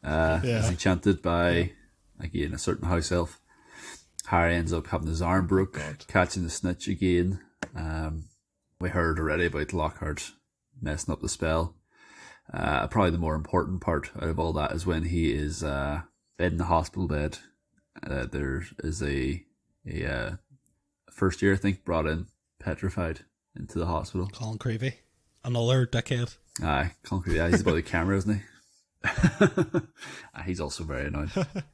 Is enchanted by again a certain house elf. Harry ends up having his arm broke, catching the snitch again. We heard already about Lockhart messing up the spell. Probably the more important part out of all that is when he is in the hospital bed. There is a first year, I think, brought in petrified into the hospital. Colin Creevy. Another dickhead. Aye, concrete. Yeah, he's about the camera, isn't he? He's also very annoying.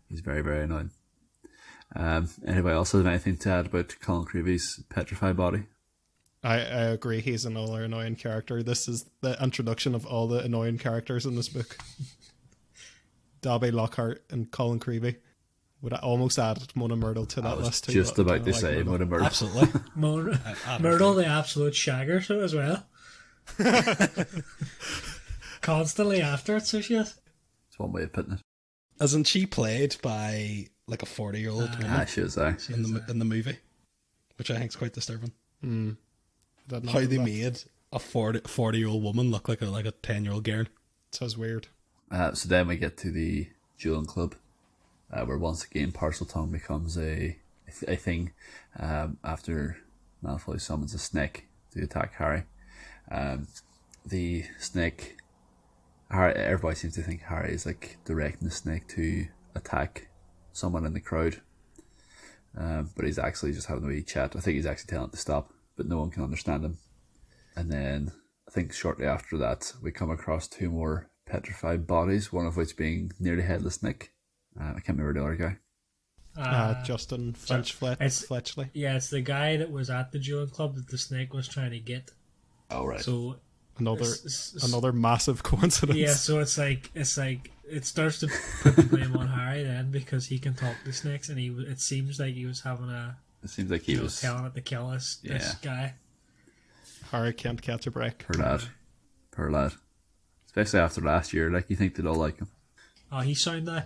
He's very, very annoying. Anybody else have anything to add about Colin Creevy's petrified body? I agree. He's another annoying character. This is the introduction of all the annoying characters in this book. Dobby, Lockhart, and Colin Creevy. Would I almost add Mona Myrtle to that list too? Just but about I to like say Myrtle. Mona Myrtle. Absolutely. Myrtle, the absolute shagger, so as well. Constantly after it, so she is. That's one way of putting it. Isn't she played by like a 40-year-old woman She is, aye. in the movie? Which I think is quite disturbing. Didn't How know they that. made a 40-year-old woman look like a 10-year-old girl. So it's weird. So then we get to the dueling club, where once again Parseltongue becomes a thing after Malfoy summons a snake to attack Harry. The snake, everybody seems to think Harry is like directing the snake to attack someone in the crowd, but he's actually just having a wee chat. I think he's actually telling it to stop, but no one can understand him. And then I think shortly after that we come across two more petrified bodies, one of which being nearly headless Nick. I can't remember the other guy. Justin Fletchley. Yeah, it's the guy that was at the dueling club that the snake was trying to get. Oh, right. So another massive coincidence. Yeah, so it's like it starts to put the blame on Harry then, because he can talk to snakes, and it seems like he was having It seems like he was telling it to kill this guy. Harry can't catch a break. Poor lad. Especially after last year, like you think they'd all like him. Oh, he's sound now.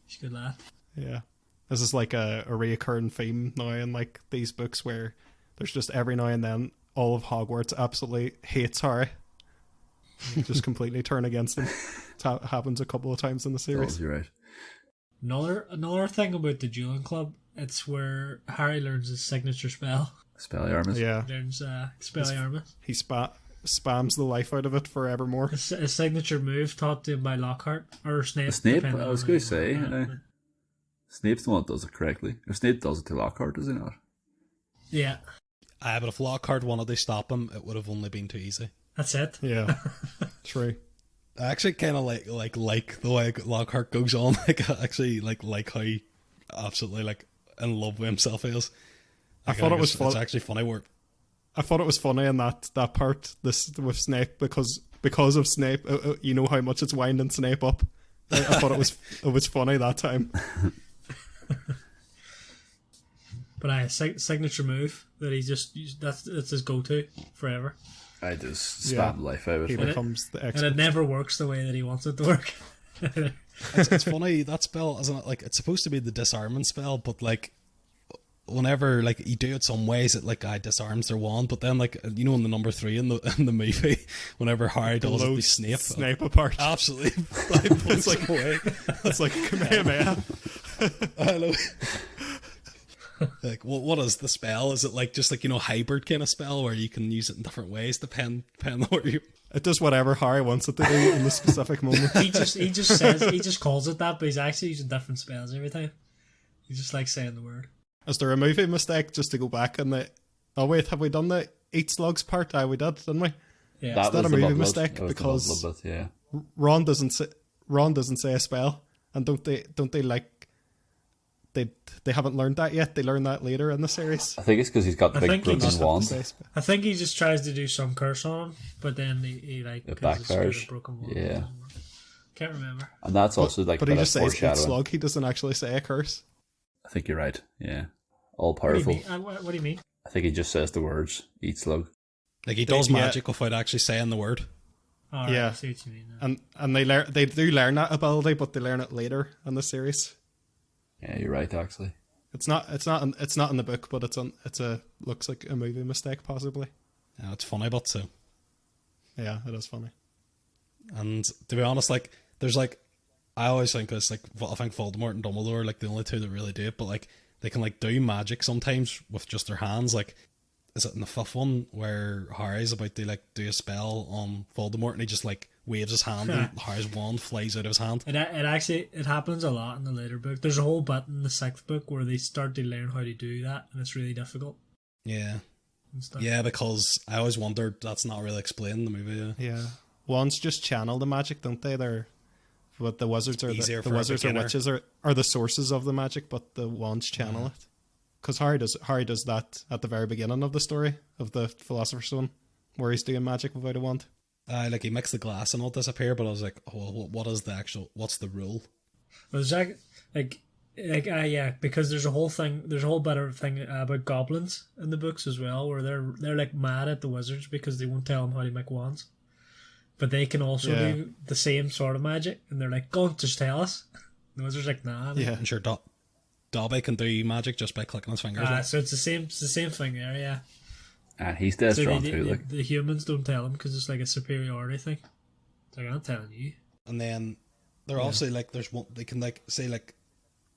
He's a good lad. Yeah. This is like a reoccurring theme now in like these books, where there's just every now and then all of Hogwarts absolutely hates Harry. Just completely turn against him. It happens a couple of times in the series. Oh, you're right. Another thing about the dueling club, it's where Harry learns his signature spell. Expelliarmus. Yeah. Learns Expelliarmus. He spams the life out of it forevermore. A signature move taught to him by Lockhart or Snape. Snape, I was going to say. Snape's the one that does it correctly. Or Snape does it to Lockhart, does he not? Yeah. But if Lockhart wanted to stop him, it would have only been too easy. That's it. Yeah. True. I actually kind of like the way Lockhart goes on. Like, I actually like how absolutely like in love with himself he is. Like, I thought it was It's actually funny work. I thought it was funny in that part this with Snape because of Snape. You know how much it's winding Snape up. I thought it was funny that time. But signature move that he just that's his go-to forever. I just spam life out of He it. becomes the And expert. it never works the way that he wants it to work. It's funny, that spell, isn't it? Like, it's supposed to be the disarming spell, but like whenever like you do it some ways, it like disarms their wand, but then like you know in the number 3 in the movie, whenever Harry does it, they Snape apart. Absolutely. It's like away. It's like Kamehameha. I know. Like, what is the spell? Is it like just like, you know, hybrid kind of spell where you can use it in different ways depending on where you... It does whatever Harry wants it to do in the specific moment. he just calls it that, but he's actually using different spells every time. He just likes saying the word. Is there a movie mistake, just to go back and oh wait, have we done the Eat Slugs part? We did, didn't we? Yeah. That Is that was a the movie bloodlet. mistake? That was the Because bloodlet, yeah. Ron doesn't say a spell, and don't they like they haven't learned that yet? They learn that later in the series. I think it's because he's got the big broken wand. I think he just tries to do some curse on him, but then he like It 'cause it's got a backfires. broken wand. Yeah. Can't remember. And that's also like But a he bit just of says Eat foreshadowing. Slug. He doesn't actually say a curse. I think you're right. Yeah. All What do you powerful. mean? What do you mean? I think he just says the words, eat slug. Like, he does Yeah. magic without actually saying the word. All right, Yeah. I see what you mean. Now. And they do learn that ability, but they learn it later in the series. Yeah, you're right, actually. It's not in the book, but looks like a movie mistake possibly. Yeah, it's funny, but so. Yeah, it is funny. And to be honest, like, there's like, I always think it's like, I think Voldemort and Dumbledore are like the only two that really do it, but like, they can like do magic sometimes with just their hands. Like, is it in the 5th one where Harry's about to like do a spell on Voldemort and he just like waves his hand and Harry's wand flies out of his hand? It happens a lot in the later book. There's a whole bit in the 6th book where they start to learn how to do that, and it's really difficult. Yeah. And stuff. Yeah, because I always wondered, that's not really explained in the movie. Yeah, wands just channel the magic, don't they? They're what the wizards are. Easier The for a wizards or beginner. witches are the sources of the magic, but the wands channel it. Because Harry does that at the very beginning of the story of the Philosopher's Stone, where he's doing magic without a wand. Like, he makes the glass and all disappear, but I was like, oh, what is what's the rule? But it's yeah, because there's a whole bit of thing about goblins in the books as well, where they're like mad at the wizards because they won't tell them how to make wands, but they can also do the same sort of magic, and they're like, "Go on, just tell us." The wizard's like, "Nah." Yeah, I'm sure Dobby can do magic just by clicking his fingers. Like. So it's the same thing there, yeah. And he's dead So strong too. the humans don't tell them because it's like a superiority thing. It's like, I'm telling you. And then they're also like, there's one, they can like say like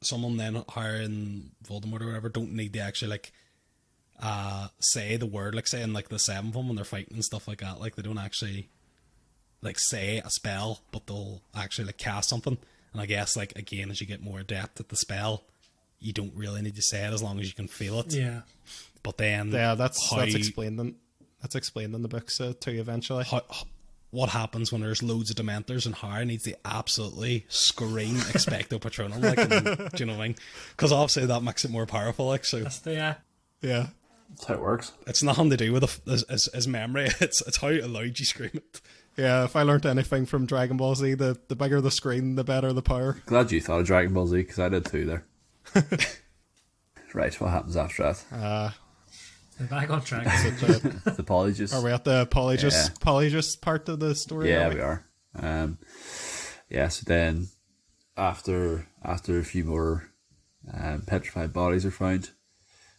someone then Harry and Voldemort or whatever don't need to actually like say the word, like say in like the 7th one when they're fighting and stuff like that, like they don't actually like say a spell, but they'll actually like cast something. And I guess like again, as you get more adept at the spell, you don't really need to say it as long as you can feel it. Yeah. But then that's explained in the books too eventually. What happens when there's loads of Dementors and Harry needs to absolutely scream Expecto Patronum, like, and, do you know what I mean? Because obviously that makes it more powerful, like, so. That's the Yeah. That's how it works. It's nothing to do with his memory. It's how loud you scream it. Yeah, if I learnt anything from Dragon Ball Z, the bigger the screen, the better the power. Glad you thought of Dragon Ball Z, because I did too there. Right, what happens after that? They're back on track. The Polyjuice. Are we at the Yeah. Polyjuice part of the story? Yeah, we are. So then after a few more petrified bodies are found,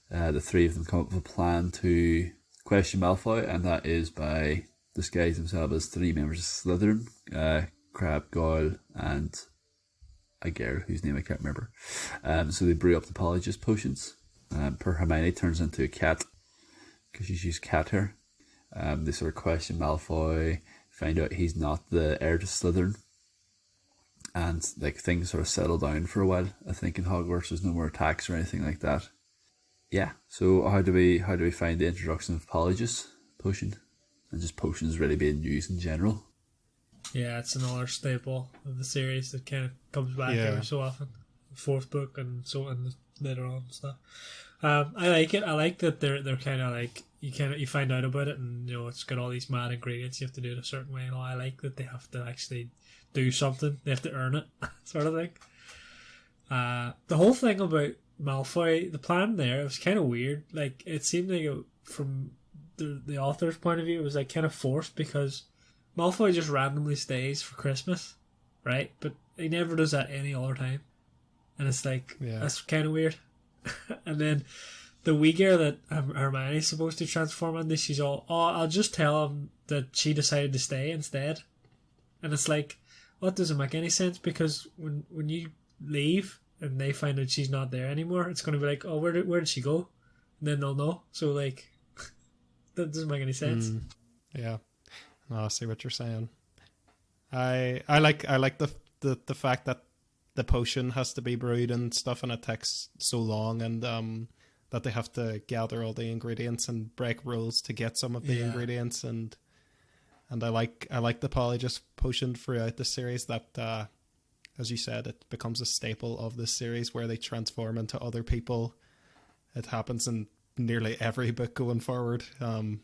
the three of them come up with a plan to question Malfoy, and that is by disguising themselves as three members of Slytherin, Crabbe, Goyle, and a girl whose name I can't remember. So they brew up the Polyjuice potions. Per Hermione turns into a cat, because she's used cat hair. They sort of question Malfoy, find out he's not the heir to Slytherin, and like things sort of settle down for a while. I think in Hogwarts there's no more attacks or anything like that. Yeah. So how do we find the introduction of Polyjuice potion, and just potions really being used in general? Yeah, it's another staple of the series that kind of comes back every so often. Fourth book and later on and stuff. I like it. I like that they're kind of like you find out about it, and it's got all these mad ingredients. You have to do it a certain way. And all. I like that they have to actually do something. They have to earn it, sort of thing. The whole thing about Malfoy, the plan there, it was kind of weird. Like it seemed like from the author's point of view, it was like kind of forced, because Malfoy just randomly stays for Christmas, right? But he never does that any other time, and it's like that's kind of weird. And then the wee girl that Hermione's supposed to transform into, she's all, I'll just tell him that she decided to stay instead. And it's like, what doesn't make any sense, because when you leave and they find out she's not there anymore, it's going to be like, oh, where did she go? And then they'll know. So like, that doesn't make any sense. Yeah. No, I see what you're saying. I like the fact that the potion has to be brewed and stuff, and it takes so long, and that they have to gather all the ingredients and break rules to get some of the ingredients, and I like the Polyjuice potion throughout the series, that as you said, it becomes a staple of this series where they transform into other people. It happens in nearly every book going forward. I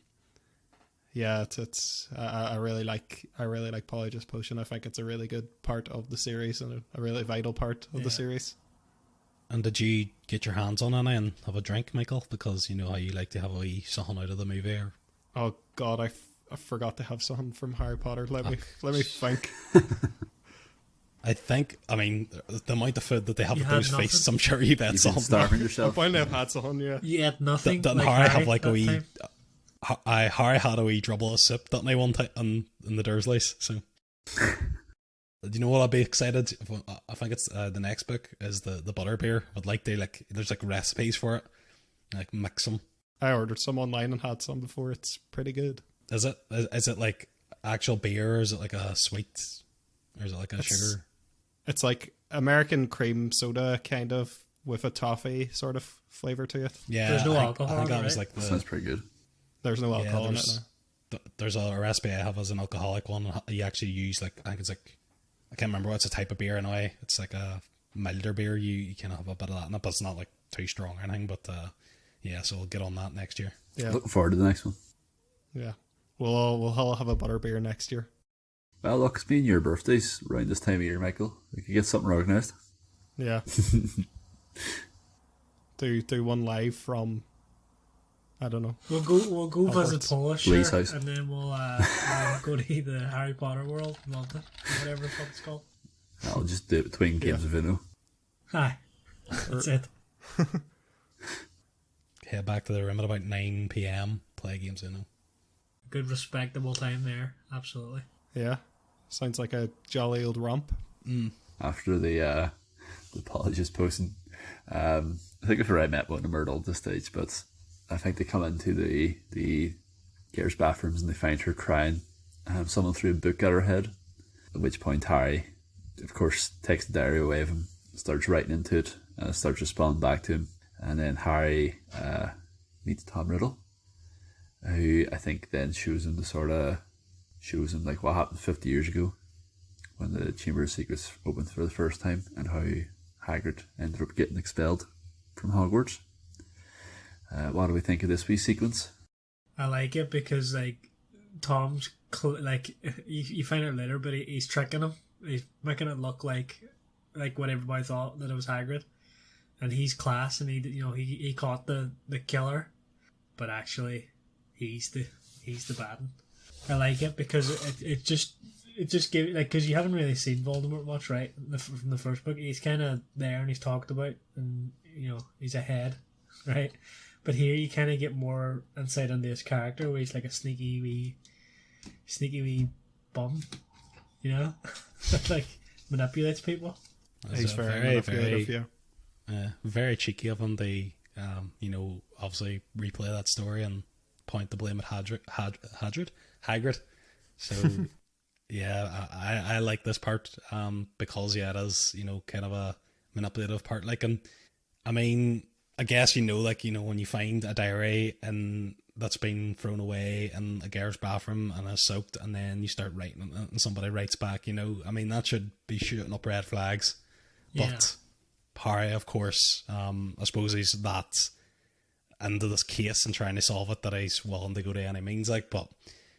really like Polyjuice potion. I think it's a really good part of the series, and a really vital part of the series. And did you get your hands on any and have a drink, Michael? Because you know how you like to have a wee something out of the movie. Or... Oh God, I forgot to have something from Harry Potter. Let me think. I mean, the amount of food that they have You at had those nothing? feasts, I'm sure you've had You've been something. starving I yourself. probably have had something, yeah. You had nothing. Didn't like Harry have like a that wee... time? Harry had a wee dribble of soup, didn't he, one time in the Dursleys? So, do you know what? I'd be excited. I think it's the next book is the butter beer. I'd like to there's like recipes for it, like mix them. I ordered some online and had some before. It's pretty good. Is it? Is it like actual beer, or is it like a sweet, or is it like a sugar? It's like American cream soda, kind of, with a toffee sort of flavor to it. Yeah, There's no I alcohol, think that right? was like the. Sounds pretty good. There's no alcohol in it now. There's a recipe I have as an alcoholic one. You actually use I think it's like, I can't remember what's a type of beer in a way. It's like a milder beer. You can have a bit of that in it, but it's not like too strong or anything. But so we'll get on that next year. Yeah, Looking forward to the next one. yeah. We'll all have a butter beer next year. Well, look, it's been your birthdays around this time of year, Michael. We could get something organised. Yeah. do one live from, I don't know. We'll go visit Hogwarts. Polish, Lee's house. and then we'll go to the Harry Potter world in London, or whatever the fuck it's called. I'll just do it between games of Uno. Hi, that's it. Head back to the room at about 9 p.m. Play games, Good respectable time there, absolutely. Yeah. Sounds like a jolly old romp. After the Polyjuice posting. I think I've already met one of them at this stage, but I think they come into the girls' bathrooms and they find her crying. Someone threw a book at her head, at which point Harry, of course, takes the diary away of him, starts writing into it, and starts responding back to him. And then Harry meets Tom Riddle, who I think then shows him like what happened 50 years ago when the Chamber of Secrets opened for the first time, and how Hagrid ended up getting expelled from Hogwarts. What do we think of this wee sequence? I like it because like Tom's like you find out later, but he's tricking him. He's making it look like what everybody thought that it was Hagrid, and he's class, and he caught the killer, but actually he's the bad one. I like it because it just gives like, because you haven't really seen Voldemort much, right? From the first book, he's kind of there and he's talked about, and he's ahead, right? But here you kind of get more insight into his character, where he's like a sneaky wee bum, like manipulates people. He's very manipulative, very cheeky of him. They, obviously replay that story and point the blame at Hagrid. So, yeah, I like this part because it is kind of a manipulative part. Like, and I mean, I guess when you find a diary and that's been thrown away in a girl's bathroom and is soaked, and then you start writing it and somebody writes back, I mean, that should be shooting up red flags. But Harry, of course, I suppose he's that into this case and trying to solve it that he's willing to go to any means. Like, but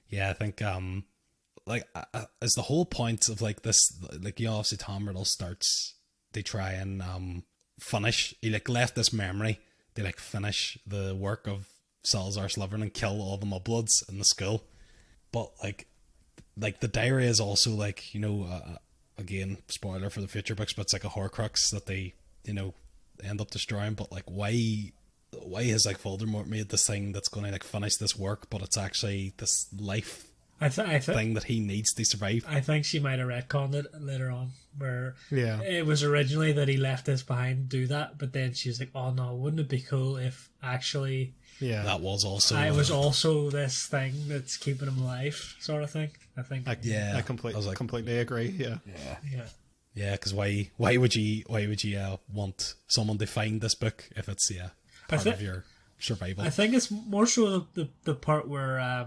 yeah, I think is the whole point of like this, like, obviously Tom Riddle starts, they try and finish, he like left this memory, they like finish the work of Salazar Slytherin and kill all the mudbloods in the school. But like the diary is also like, again, spoiler for the future books, but it's like a Horcrux that they end up destroying. But like, why has like Voldemort made this thing that's going to like finish this work, but it's actually this life thing that he needs to survive? I think she might have retconned it later on, where it was originally that he left this behind to do that, but then she's like, oh no, wouldn't it be cool if actually that was also it was also this thing that's keeping him alive, sort of thing. I think I completely agree. Yeah, because why would you want someone to find this book if it's part of your survival? I think it's more so the part where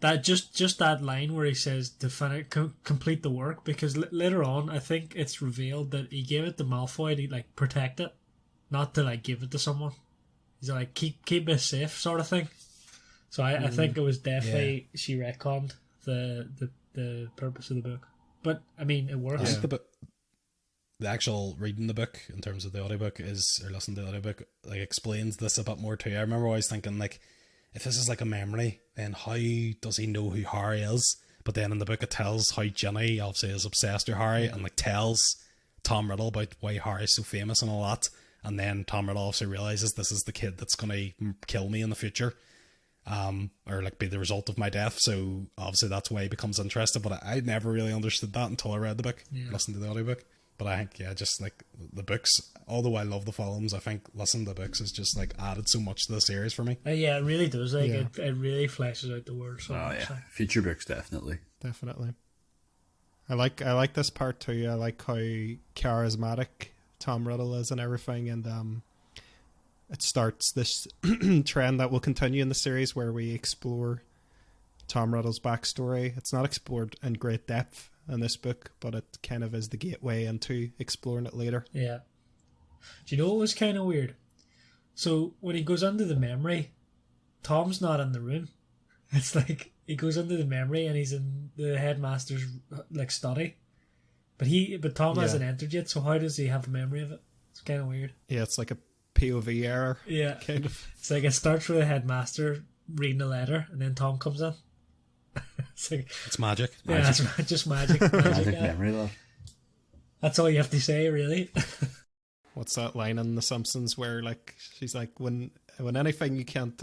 that just that line where he says to complete the work, because later on I think it's revealed that he gave it to Malfoy to like protect it, not to like give it to someone. He's like, keep it safe, sort of thing. So I think it was definitely she retconned the purpose of the book. But I mean, it works. I think the actual reading the book in terms of the audiobook listening to the audiobook like explains this a bit more too. I remember always thinking like, if this is like a memory, then how does he know who Harry is? But then in the book it tells how Ginny obviously is obsessed with Harry and like tells Tom Riddle about why Harry's so famous and all that. And then Tom Riddle also realizes this is the kid that's going to kill me in the future, or like be the result of my death. So obviously that's why he becomes interested. But I never really understood that until I read the book, listened to the audiobook. But I think, just like the books, although I love the films, I think listening to the books has just like added so much to the series for me. It really does. Like it really fleshes out the world. So future books definitely. I like this part too. I like how charismatic Tom Riddle is and everything, and it starts this trend that will continue in the series where we explore Tom Riddle's backstory. It's not explored in great depth in this book, but it kind of is the gateway into exploring it later. Yeah. Do you know what was kind of weird? So when he goes into the memory, Tom's not in the room. It's like he goes into the memory and he's in the headmaster's like study. But Tom hasn't entered yet, so how does he have a memory of it? It's kind of weird. Yeah, it's like a POV error. Yeah. Kind of. It's like it starts with the headmaster reading a letter and then Tom comes in. It's magic. Yeah, it's just magic. Magic memory, though. That's all you have to say, really. What's that line in The Simpsons where like she's like, when anything you can't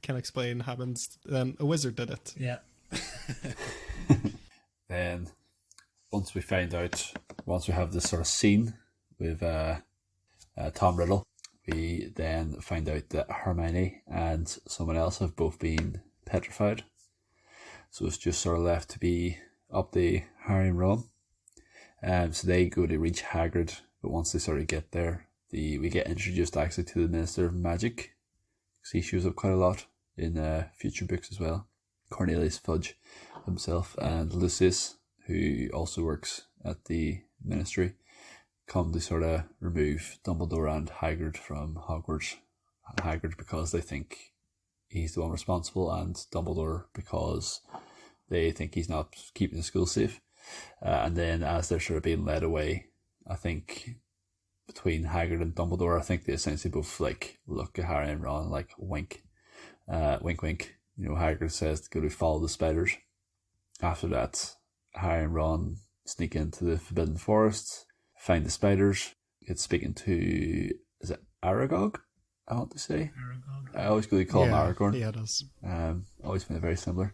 explain happens, then a wizard did it. Yeah. Then once we have this sort of scene with Tom Riddle, we then find out that Hermione and someone else have both been petrified. So it's just sort of left to be up to Harry and Ron. So they go to reach Hagrid, but once they sort of get there, we get introduced actually to the Minister of Magic, because he shows up quite a lot in future books as well. Cornelius Fudge himself and Lucius, who also works at the Ministry, come to sort of remove Dumbledore and Hagrid from Hogwarts. Hagrid because they think he's the one responsible, and Dumbledore because they think he's not keeping the school safe. And then as they're sort of being led away, I think between Hagrid and Dumbledore, I think they essentially both like look at Harry and Ron like wink, wink, wink. You know, Hagrid says to go to follow the spiders. After that, Harry and Ron sneak into the Forbidden Forest, find the spiders, get speaking to, is it Aragog? I want to say. Aragog. I always really call him Aragorn. Yeah, it is. Always find it very similar.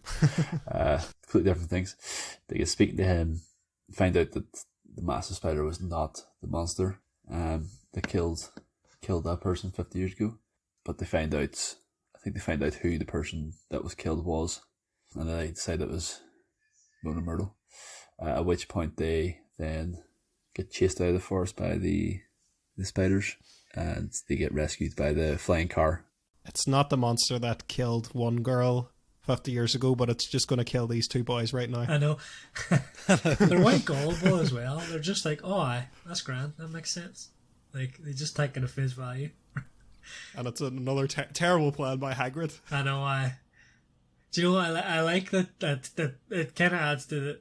Completely different things. They get speaking to him, find out that the massive spider was not the monster that killed that person 50 years ago. But they find out, I think they find out who the person that was killed was, and they decide it was Mona Myrtle. At which point they then get chased out of the forest by the spiders, and they get rescued by the flying car. It's not the monster that killed one girl 50 years ago, but it's just going to kill these two boys right now. I know. They're quite gullible as well. They're just like, oh, aye, that's grand. That makes sense. Like, they just take it at face value. And it's another terrible plan by Hagrid. I know. Do you know what I like that it kind of adds to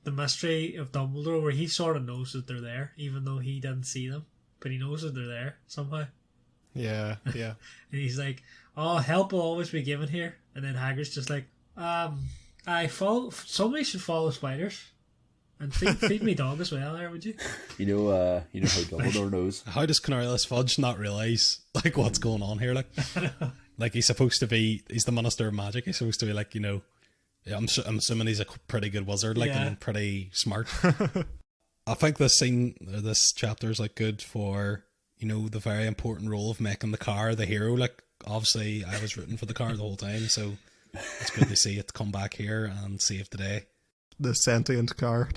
the mystery of Dumbledore, where he sort of knows that they're there, even though he didn't see them, but he knows that they're there somehow. Yeah. And he's like, oh, help will always be given here. And then Hagrid's just like, somebody should follow spiders. And feed me dog as well there, would you? You know how Dumbledore knows. How does Cornelius Fudge not realise like what's going on here? Like he's supposed to be, he's the Minister of Magic. He's supposed to be like, you know, I'm assuming he's a pretty good wizard, like, and pretty smart. I think this chapter is like good for, you know, the very important role of making the car the hero. Like, obviously, I was rooting for the car the whole time, so it's good to see it come back here and save the day. The sentient car.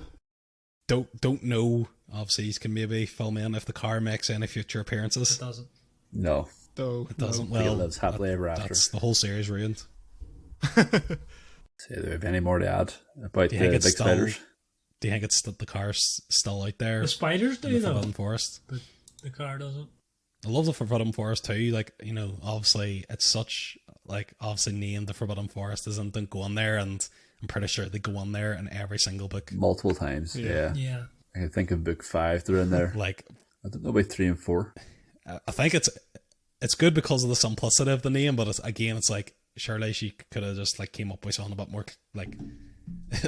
Don't know. Obviously, you can maybe fill me in if the car makes any future appearances. It doesn't. No. It doesn't. He Well, lives happily ever after. That's the whole series ruined. So, do we have any more to add about the big spiders? Do you think it's the car's still out there? The spiders do, in the though. Forbidden Forest. But the car doesn't. I love the Forbidden Forest too. Like, you know, obviously it's such, like, obviously named the Forbidden Forest isn't, don't go in there, and I'm pretty sure they go in there in every single book. Multiple times, yeah. I can think of book 5 they're in there. Like, I don't know about 3 and 4. I think it's good because of the simplicity of the name, but it's like, surely she could have just like came up with something a bit more, like,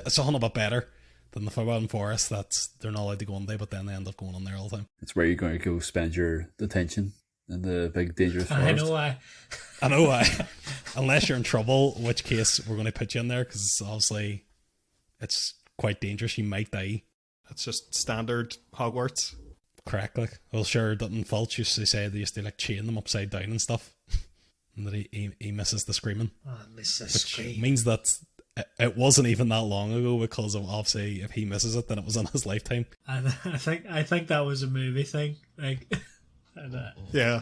something a bit better than the Forbidden Forest that they're not allowed to go in there, but then they end up going in there all the time. It's where you're going to go spend your detention in the big dangerous forest. I know why. Unless you're in trouble, in which case we're going to put you in there, because obviously it's quite dangerous. You might die. It's just standard Hogwarts. Correct. Like, well, sure, Dutton Filch used to say they used to like chain them upside down and stuff, and that he misses the screaming. Oh, misses which scream. Means that it wasn't even that long ago, because of, obviously if he misses it, then it was in his lifetime. And I think that was a movie thing. Like, yeah,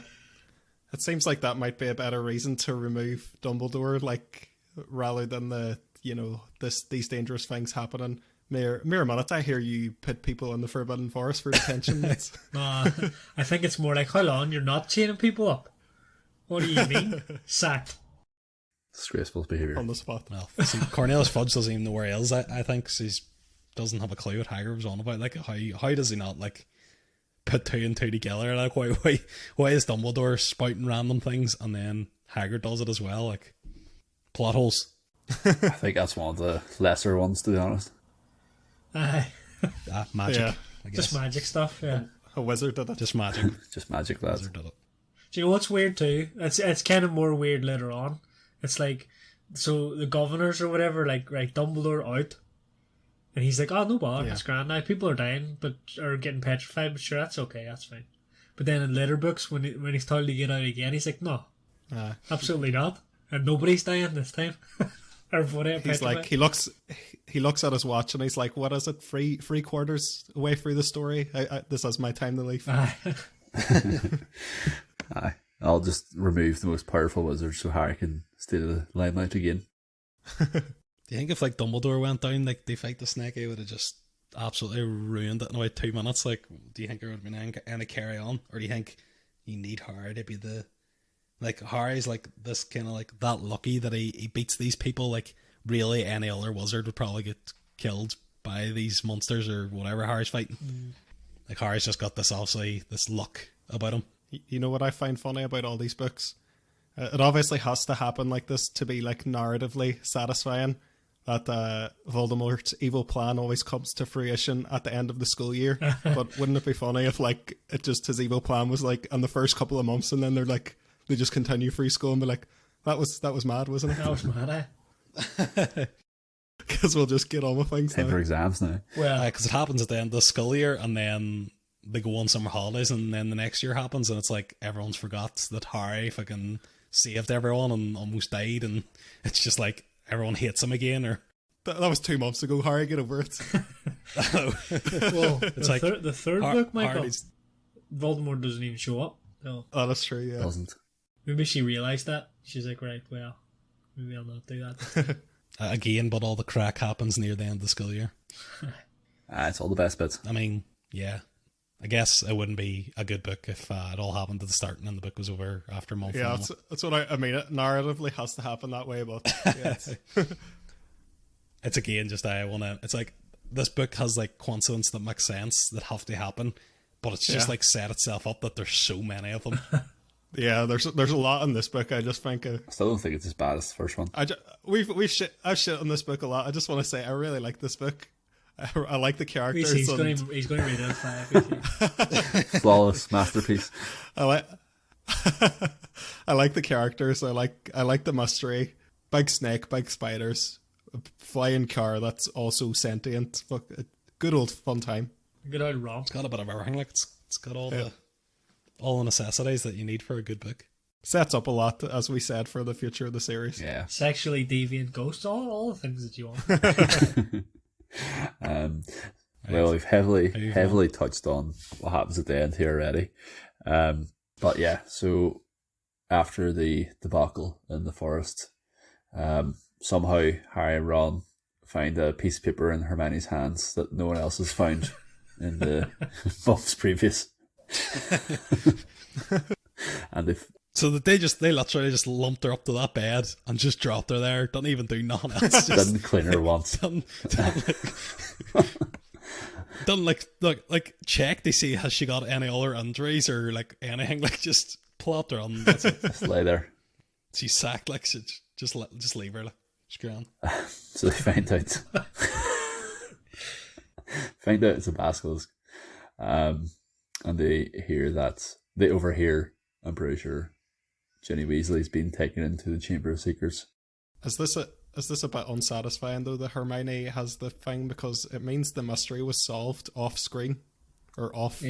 it seems like that might be a better reason to remove Dumbledore, like, rather than these dangerous things happening. Mere minute, I hear you put people in the Forbidden Forest for detention. I think it's more like, hold on, you're not chaining people up. What do you mean? Sacked. Disgraceful behaviour. On the spot. Well, see, Cornelius Fudge doesn't even know where he is. I think he doesn't have a clue what Hagrid was on about. Like, how does he not, like, put 2 and 2 together? Like, why is Dumbledore spouting random things and then Hagrid does it as well? Like, plot holes. I think that's one of the lesser ones, to be honest. Magic. Yeah. I guess. Just magic stuff, yeah. A wizard did it. Just magic. Just magic, lads. Wizard did it. Do you know what's weird too? It's kind of more weird later on. It's like, so the governors or whatever, like Dumbledore out, and he's like, oh, no bother, that's grand. Now people are dying, but are getting petrified, but sure, that's okay, that's fine. But then in later books, when he's told to get out again, he's like, no, absolutely not, and nobody's dying this time. Or whatever. He's like, he looks at his watch and he's like, what is it, three quarters away through the story? This is my time to leave. Aye. I'll just remove the most powerful wizard so Harry can stay the limelight again. Do you think if, like, Dumbledore went down, like, they fight the snake, he would have just absolutely ruined it in about 2 minutes? Like, do you think there would have been any carry on? Or do you think you need Harry to be the Like Harry's like this kind of like that lucky that he beats these people. Like really, any other wizard would probably get killed by these monsters or whatever Harry's fighting. Like Harry's just got this obviously this luck about him. You know what I find funny about all these books? It obviously has to happen like this to be like narratively satisfying. That Voldemort's evil plan always comes to fruition at the end of the school year. But wouldn't it be funny if like it just his evil plan was like in the first couple of months, and then they just continue free school and be like, that was mad, wasn't it? That was mad, eh? Because we'll just get on with things Time now. for exams now. Well, Because it happens at the end of the school year, and then they go on summer holidays, and then the next year happens, and it's like everyone's forgot that Harry fucking saved everyone and almost died, and it's just like everyone hates him again. Or That was 2 months ago, Harry, get over it. well, It's like the third book, Michael, Hardy's- Voldemort doesn't even show up. So Oh, that's true, yeah. Doesn't. maybe she realised that. She's like, right, well, maybe I'll not do that. again, but all the crack happens near the end of the school year. It's all the best bits. I mean, yeah. I guess it wouldn't be a good book if it all happened at the start and then the book was over after a month. Yeah, and that's what I mean. It narratively has to happen that way, but yeah, it's again just it's like this book has like coincidence that makes sense that have to happen, but it's just Yeah. like set itself up that there's so many of them. yeah. There's a lot in this book. I just think I still don't think it's as bad as the first one. I've shit on this book a lot. I just want to say I really like this book. I like the characters. He's and going to read it at 5. Flawless masterpiece. I like I like the characters. I like the mystery. Big snake, big spiders, a flying car that's also sentient. Fuck, a good old fun time. Good old romp. It's got a bit of everything. Like it's got all the necessities that you need for a good book. Sets up a lot, as we said, for the future of the series. Yeah. Sexually deviant ghosts, all the things that you want. Well, we've heavily touched on what happens at the end here already. But yeah, so after the debacle in the forest, somehow Harry and Ron find a piece of paper in Hermione's hands that no one else has found in the months previous. And So that they literally just lumped her up to that bed and just dropped her there. Don't even do nothing else. Just didn't clean her once. done like check to see has she got any other injuries or like anything. Like just plot her on. That's it. Just lay there. She's sacked. Like just leave her. Like she's grand. So they find out. Find out it's a basilisk. And they overhear, I'm pretty sure, Ginny Weasley's been taken into the Chamber of Secrets. Is this a bit unsatisfying though that Hermione has the thing, because it means the mystery was solved off screen or off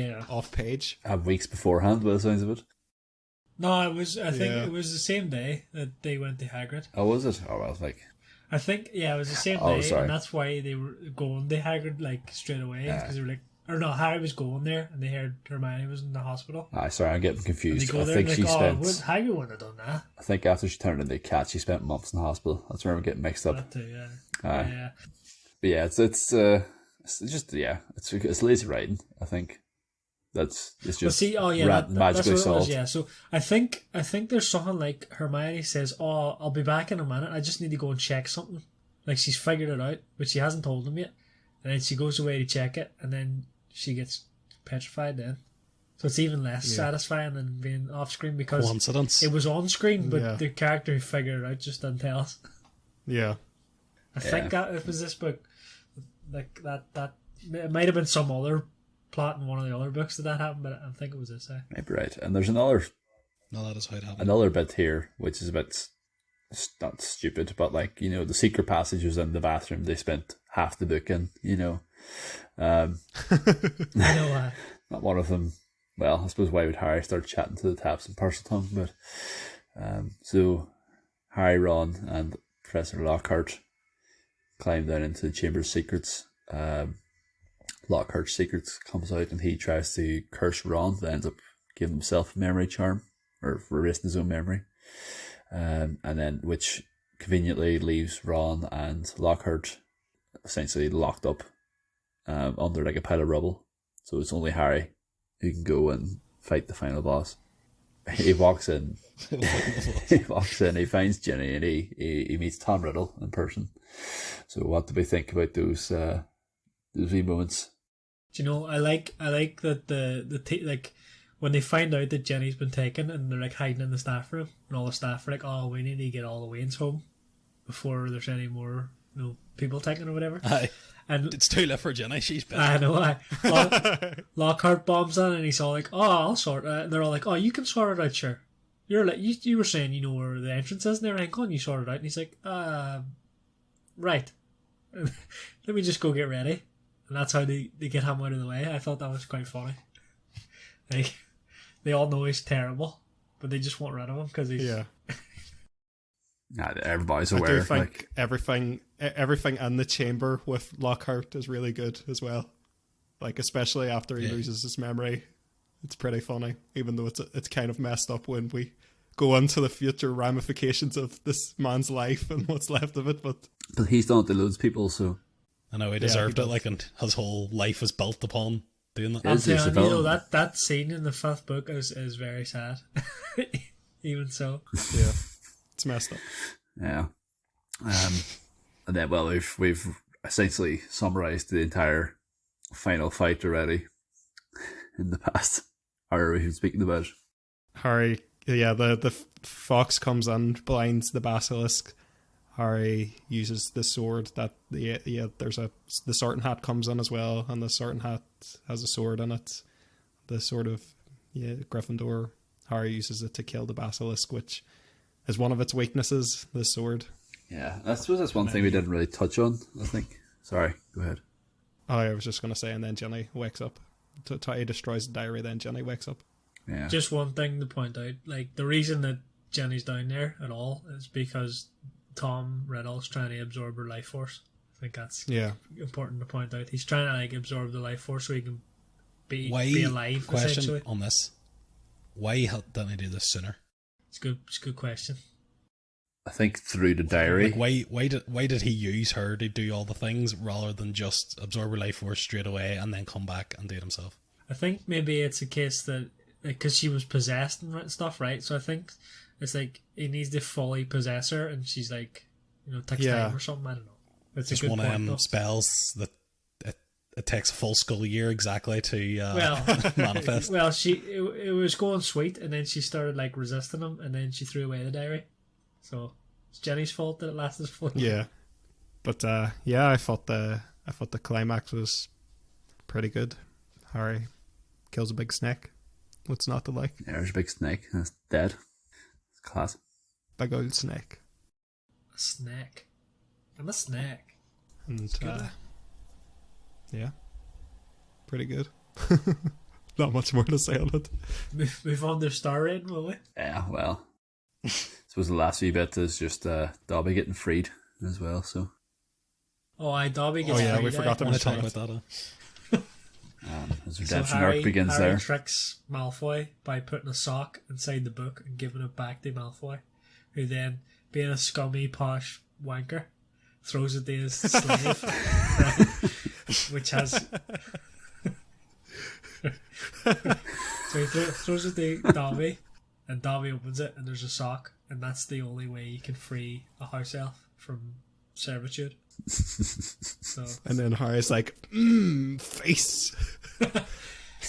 page? Weeks beforehand, by the sounds of it. No, it was. I think it was the same day that they went to Hagrid. Oh, was it? Oh, well, like. I think it was the same Oh, day, sorry. and that's why they were going to Hagrid like straight away, because they were like, or no, Harry was going there, and they heard Hermione was in the hospital. Sorry, I'm getting And confused. they go I there think and she like, spent. Hagrid wouldn't have done that. I think after she turned into a cat, she spent months in the hospital. That's where I'm getting mixed up. That too, yeah. Aye. But yeah, it's just it's lazy writing. I think it's just But see, magically that's what it was, solved. yeah. So I think there's something like Hermione says, "Oh, I'll be back in a minute. I just need to go and check something." Like she's figured it out, but she hasn't told him yet. And then she goes away to check it, and then she gets petrified. Then, so it's even less satisfying than being off screen, because Coincidence. it was on screen, but Yeah. the character who figured it out just didn't tell us. Yeah. I think that it was this book, like that it might have been some other plot in one of the other books that happened, but I think it was this. Maybe right. And there's another No, that is how it happened. another bit here, which is a bit not stupid, but like, the secret passage was in the bathroom. They spent half the book in, I know. not one of them. Well, I suppose why would Harry start chatting to the taps in Parseltongue? But so Harry, Ron, and Professor Lockhart climb down into the Chamber of Secrets. Lockhart's secrets comes out, and he tries to curse Ron, but ends up giving himself a memory charm, or erasing his own memory. And then, which conveniently leaves Ron and Lockhart essentially locked up under like a pile of rubble. So it's only Harry who can go and fight the final boss. he walks in. He walks in. He finds Ginny, and he meets Tom Riddle in person. So, what do we think about those wee moments? Do you know? I like that like when they find out that Jenny's been taken and they're like hiding in the staff room, and all the staff are like, "Oh, we need to get all the Waynes home before there's any more people taken or whatever." Aye. And It's too late for Jenny. She's been. I know. Lockhart bombs in, and he's all like, "Oh, I'll sort it." And they're all like, "Oh, you can sort it out, sure." You're like, you were saying you know where the entrance is and everything. Go on, you sort it out. And he's like, right. Let me just go get ready. And that's how they get him out of the way. I thought that was quite funny. Like, they all know he's terrible, but they just want rid of him because he's... Yeah. Nah, everybody's I aware. do think everything in the chamber with Lockhart is really good as well. Like, especially after he loses his memory. It's pretty funny, even though it's kind of messed up when we go into the future ramifications of this man's life and what's left of it. But he's done it to loads of people, so... I know he deserved it, like, and his whole life was built upon doing that. I'm telling you, though, that scene in the 5th book is very sad. Even so. Yeah. It's messed up. Yeah. And then, well, we've essentially summarised the entire final fight already in the past. Or we've been speaking about it. Harry, the fox comes in, blinds the basilisk. Harry uses the sword that the Sorting Hat comes in as well, and the Sorting Hat has a sword in it. The sword of Gryffindor. Harry uses it to kill the basilisk, which is one of its weaknesses, the sword. Yeah, I suppose that's one thing we didn't really touch on, I think. Sorry, go ahead. Oh, I was just going to say, and then Jenny wakes up. He destroys the diary, then Jenny wakes up. Yeah. Just one thing to point out, like, the reason that Jenny's down there at all is because Tom Riddle's trying to absorb her life force. I think that's important to point out. He's trying to, like, absorb the life force so he can be alive, question essentially. On this. Why didn't he do this sooner? It's a good question. I think through the diary. Like, why did he use her to do all the things rather than just absorb her life force straight away and then come back and do it himself? I think maybe it's a case that, because she was possessed and stuff, right? So I think it's like he needs to fully possess her, and she's like, takes time or something. I don't know. It's just a good one of point, them spells that it takes a full school year exactly to manifest. Well, it was going sweet, and then she started like resisting him, and then she threw away the diary. So it's Jenny's fault that it lasted a full year. Yeah, but I thought the climax was pretty good. Harry kills a big snake. What's not to like? Yeah, there's a big snake that's dead. It's class. Big old snake. A snack. I'm a snack. And yeah, pretty good. Not much more to say on it. Move on to star rating, will we? Yeah, well, I suppose the last wee bit is just Dobby getting freed as well. So. Dobby gets freed. We forgot to talk about that. His redemption arc begins Harry there. tricks Malfoy by putting a sock inside the book and giving it back to Malfoy, who then, being a scummy posh wanker, throws it to his slave, which has. So he throws it to Dobby, and Dobby opens it, and there's a sock, and that's the only way you can free a house elf from servitude. So. And then Harry's like, face.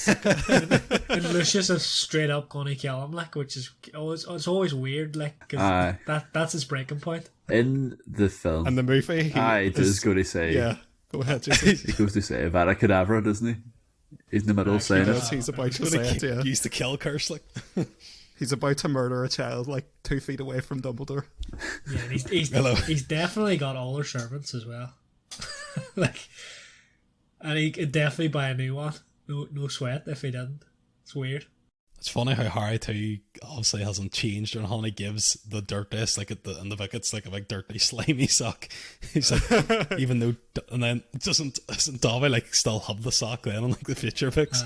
And Lucius is straight up going to kill him, like, which is it's always weird, like, because that's his breaking point. In the film. And the movie. He does go to say. Yeah, go ahead, Jason. He goes to say Avada Kedavra, doesn't he? He's in the middle of saying it. He's about to say it, yeah. Use the kill curse, like. He's about to murder a child like 2 feet away from Dumbledore. Yeah, and he's definitely got all their servants as well. Like, and he could definitely buy a new one. No sweat if he didn't. It's weird. It's funny how Harry too obviously hasn't changed, and how he gives the dirtiest, like in the book, it's like a big dirty slimy sock. He's like, even though, and then doesn't Dobby like still have the sock then in like the future books?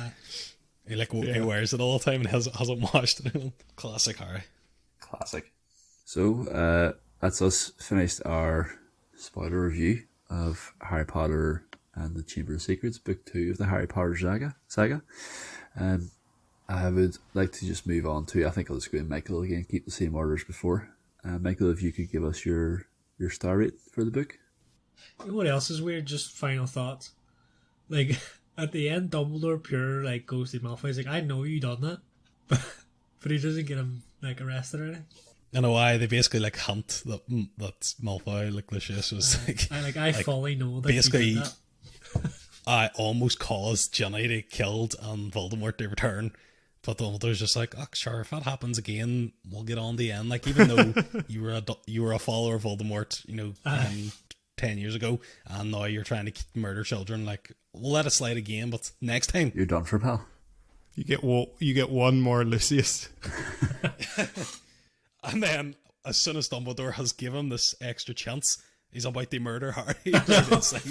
He he wears it all the time and hasn't washed it. Classic Harry. Classic. So that's us finished our spoiler review of Harry Potter and the Chamber of Secrets, Book 2 of the Harry Potter saga. I would like to just move on to, I think I'll just go with Michael again, keep the same order as before. Michael, if you could give us your star rate for the book. You know what else is weird? Just final thoughts. Like, at the end, Dumbledore pure, like, goes to Malfoy. He's like, I know you done that. But he doesn't get him, like, arrested or anything. I know why they basically like hint that Malfoy, like Lucius, was I fully know that basically he did that. I almost caused Ginny to killed and Voldemort to return. But Dumbledore's just like, oh, sure, if that happens again, we'll get on the end. Like, even though you were a follower of Voldemort, 10 years ago, and now you're trying to murder children, like, we'll let it slide again, but next time You're done for, pal. You get one more Lucius. And then, as soon as Dumbledore has given him this extra chance, he's about to murder Harry inside.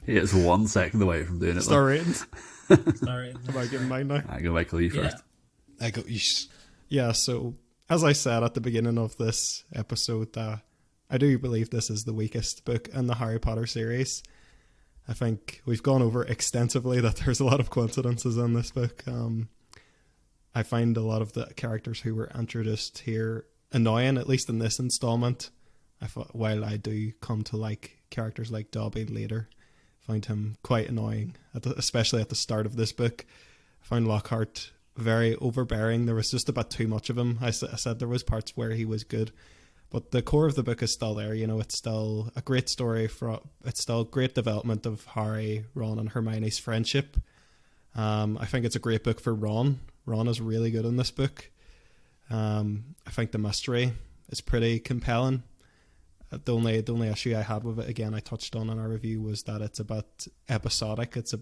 He is 1 second away from doing it. Star ratings. Sorry. Am I giving mine now? I go Michael, you first. I go, yeesh. Yeah, so as I said at the beginning of this episode, I do believe this is the weakest book in the Harry Potter series. I think we've gone over extensively that there's a lot of coincidences in this book. I find a lot of the characters who were introduced here annoying, at least in this installment. While I do come to like characters like Dobby later, I find him quite annoying, especially at the start of this book. I found Lockhart very overbearing. There was just about too much of him. I said there was parts where he was good, but the core of the book is still there. It's still a great story. It's still great development of Harry, Ron, and Hermione's friendship. I think it's a great book for Ron. Ron is really good in this book. I think the mystery is pretty compelling. The only issue I had with it, again, I touched on in our review, was that it's a bit episodic. There's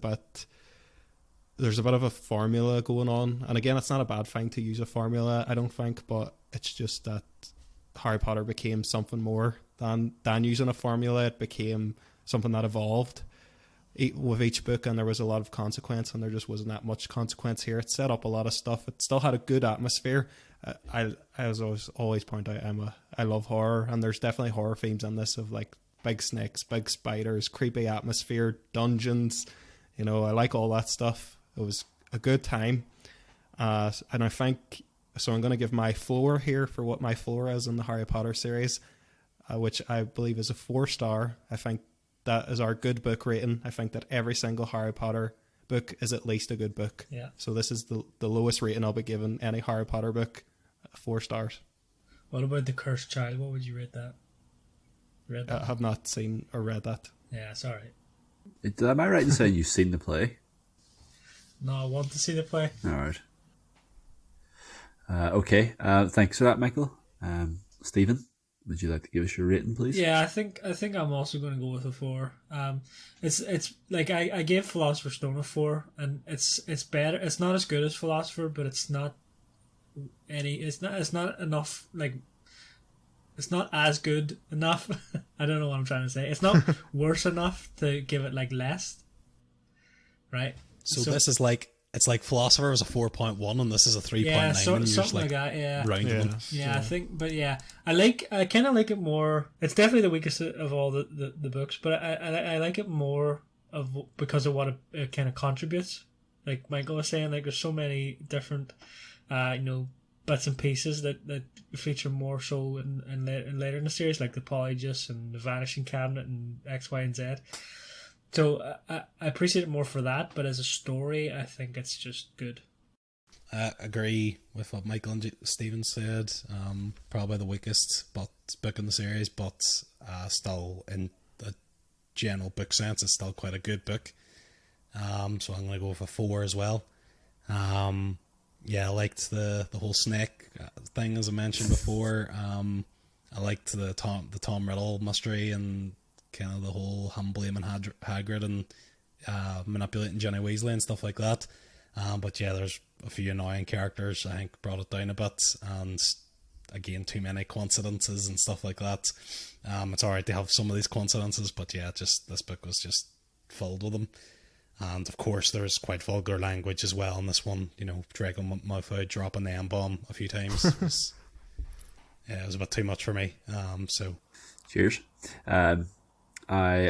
a bit of a formula going on. And again, it's not a bad thing to use a formula, I don't think, but it's just that Harry Potter became something more than using a formula. It became something that evolved with each book, and there was a lot of consequence, and there just wasn't that much consequence here. It set up a lot of stuff. It still had a good atmosphere. I always point out I love horror, and there's definitely horror themes in this, of like big snakes, big spiders, creepy atmosphere, dungeons. I like all that stuff. It was a good time, and I think so. I'm going to give my floor here for what my floor is in the Harry Potter series, which I believe is a 4-star. I think that is our good book rating. I think that every single Harry Potter book is at least a good book. Yeah. So this is the lowest rating I'll be giving any Harry Potter book, 4 stars. What about The Cursed Child? What would you rate that? I have not seen or read that. Yeah, it's alright. Am I right in saying you've seen the play? No, I want to see the play. Alright. Okay. Thanks for that, Michael. Stephen, would you like to give us your rating, please? Yeah, I think I'm also going to go with a 4. It's like I gave Philosopher's Stone a 4, and it's better. It's not as good as Philosopher, but it's not enough. Like, it's not as good enough. I don't know what I'm trying to say. It's not worse enough to give it like less. Right. So this is like, it's like Philosopher was a 4.1 and this is a 3.9. Yeah, and you're just something like that. Yeah. rounding them. Yeah, I think, but yeah, I kind of like it more. It's definitely the weakest of all the books, but I like it more because of what it kind of contributes. Like Michael was saying, like there's so many different, bits and pieces that feature more so in later in the series, like the Polyjuice and the Vanishing Cabinet and X, Y, and Z. So I appreciate it more for that, but as a story, I think it's just good. I agree with what Michael and Stephen said. Probably the weakest book in the series, but still in a general book sense, it's still quite a good book. So I'm going to go with a 4 as well. I liked the whole snake thing, as I mentioned before. I liked the Tom Riddle mystery and kind of the whole him blaming Hagrid and manipulating Ginny Weasley and stuff like that. But yeah, there's a few annoying characters I think brought it down a bit, and again, too many coincidences and stuff like that. It's alright to have some of these coincidences, but yeah, just this book was just filled with them. And of course, there's quite vulgar language as well in this one. Draco Malfoy dropping the M-bomb a few times. It was a bit too much for me. So, cheers. I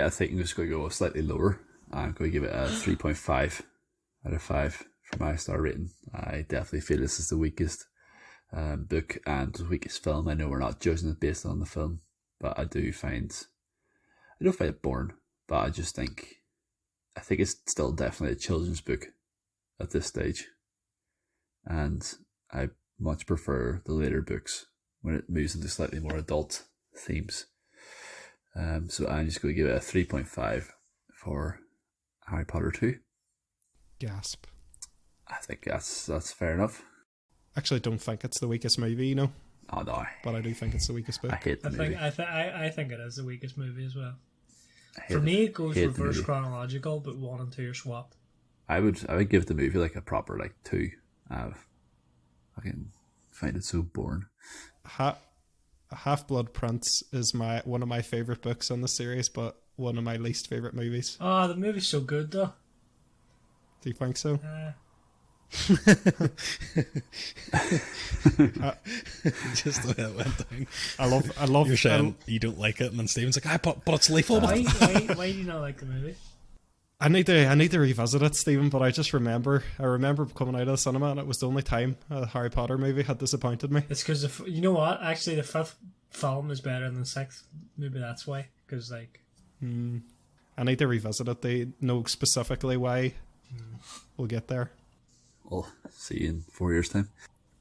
think I'm just going to go slightly lower. I'm going to give it a 3.5 out of 5 for my star rating. I definitely feel this is the weakest book and the weakest film. I know we're not judging it based on the film, but I don't find it boring, but I think it's still definitely a children's book at this stage. And I much prefer the later books when it moves into slightly more adult themes. So I'm just going to give it a 3.5 for Harry Potter 2. Gasp. I think that's fair enough. Actually, I don't think it's the weakest movie, you know. Oh no, But I do think it's the weakest book. I hate the movie. I think it is the weakest movie as well. I hate For me, it goes hate the reverse movie. chronological, but 1 and 2 are swapped. I would give the movie like a proper like 2. I can find it so boring. Half-Blood Prince is one of my favourite books in the series, but one of my least favourite movies. Oh, the movie's so good though. Do you think so? Just the way it went down. I love. You're saying you don't like it, and then Stephen's like, but it's lethal. Why do you not like the movie? I need to revisit it, Stephen. But I remember coming out of the cinema, and it was the only time a Harry Potter movie had disappointed me. It's because you know what? Actually, the 5th film is better than the 6th. Maybe that's why. Because like, I need to revisit it. They know specifically why. We'll get there. We'll see you in 4 years' time.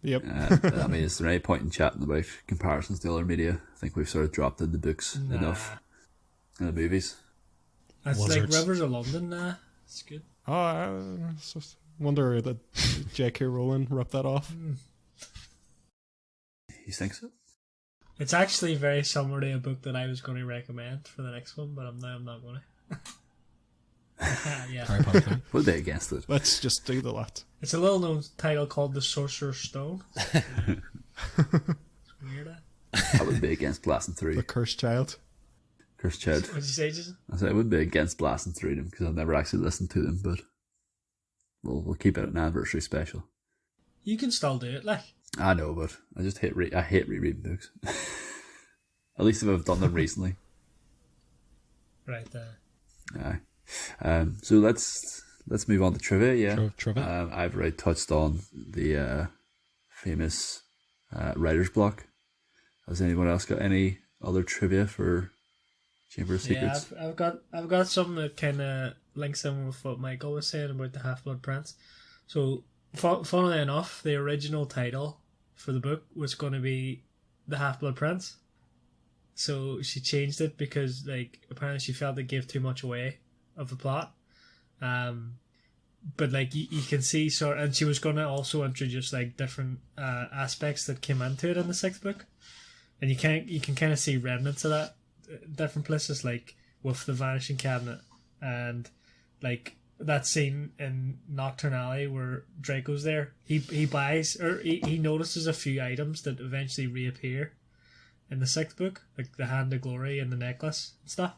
Yep. I mean, is there any point in chatting about comparisons to other media? I think we've sort of dropped in the books enough in the movies. It's Wizards. like Rivers of London. It's good. Oh, I wonder that J.K. Rowling ripped that off. You think so? It's actually very similar to a book that I was going to recommend for the next one, but I'm not going to. Yeah. Harry Potter 3. Would be against it. Let's just do the lot. It's a little known title called The Sorcerer's Stone. It's weird. I would be against blasting through. The Cursed Child. Cursed Child. What did you say, Jason? I said I would be against blasting through them because I've never actually listened to them, but we'll keep it an anniversary special. You can still do it, like. I know, but I just hate rereading books. At least if I've done them recently. Right. Aye. So let's move on to trivia. Yeah, Trivia. I've already touched on the famous writer's block. Has anyone else got any other trivia for Chamber of Secrets? Yeah, I've got something that kind of links in with what Michael was saying about the Half-Blood Prince. So, funnily enough, the original title for the book was going to be The Half-Blood Prince. So she changed it because, like, apparently she felt it gave too much away of the plot. But like you can see and she was going to also introduce like different aspects that came into it in the 6th book, and you can kind of see remnants of that different places, like with the vanishing cabinet and like that scene in Nocturne Alley where Draco's there. He buys or he notices a few items that eventually reappear in the 6th book, like the Hand of Glory and the necklace and stuff.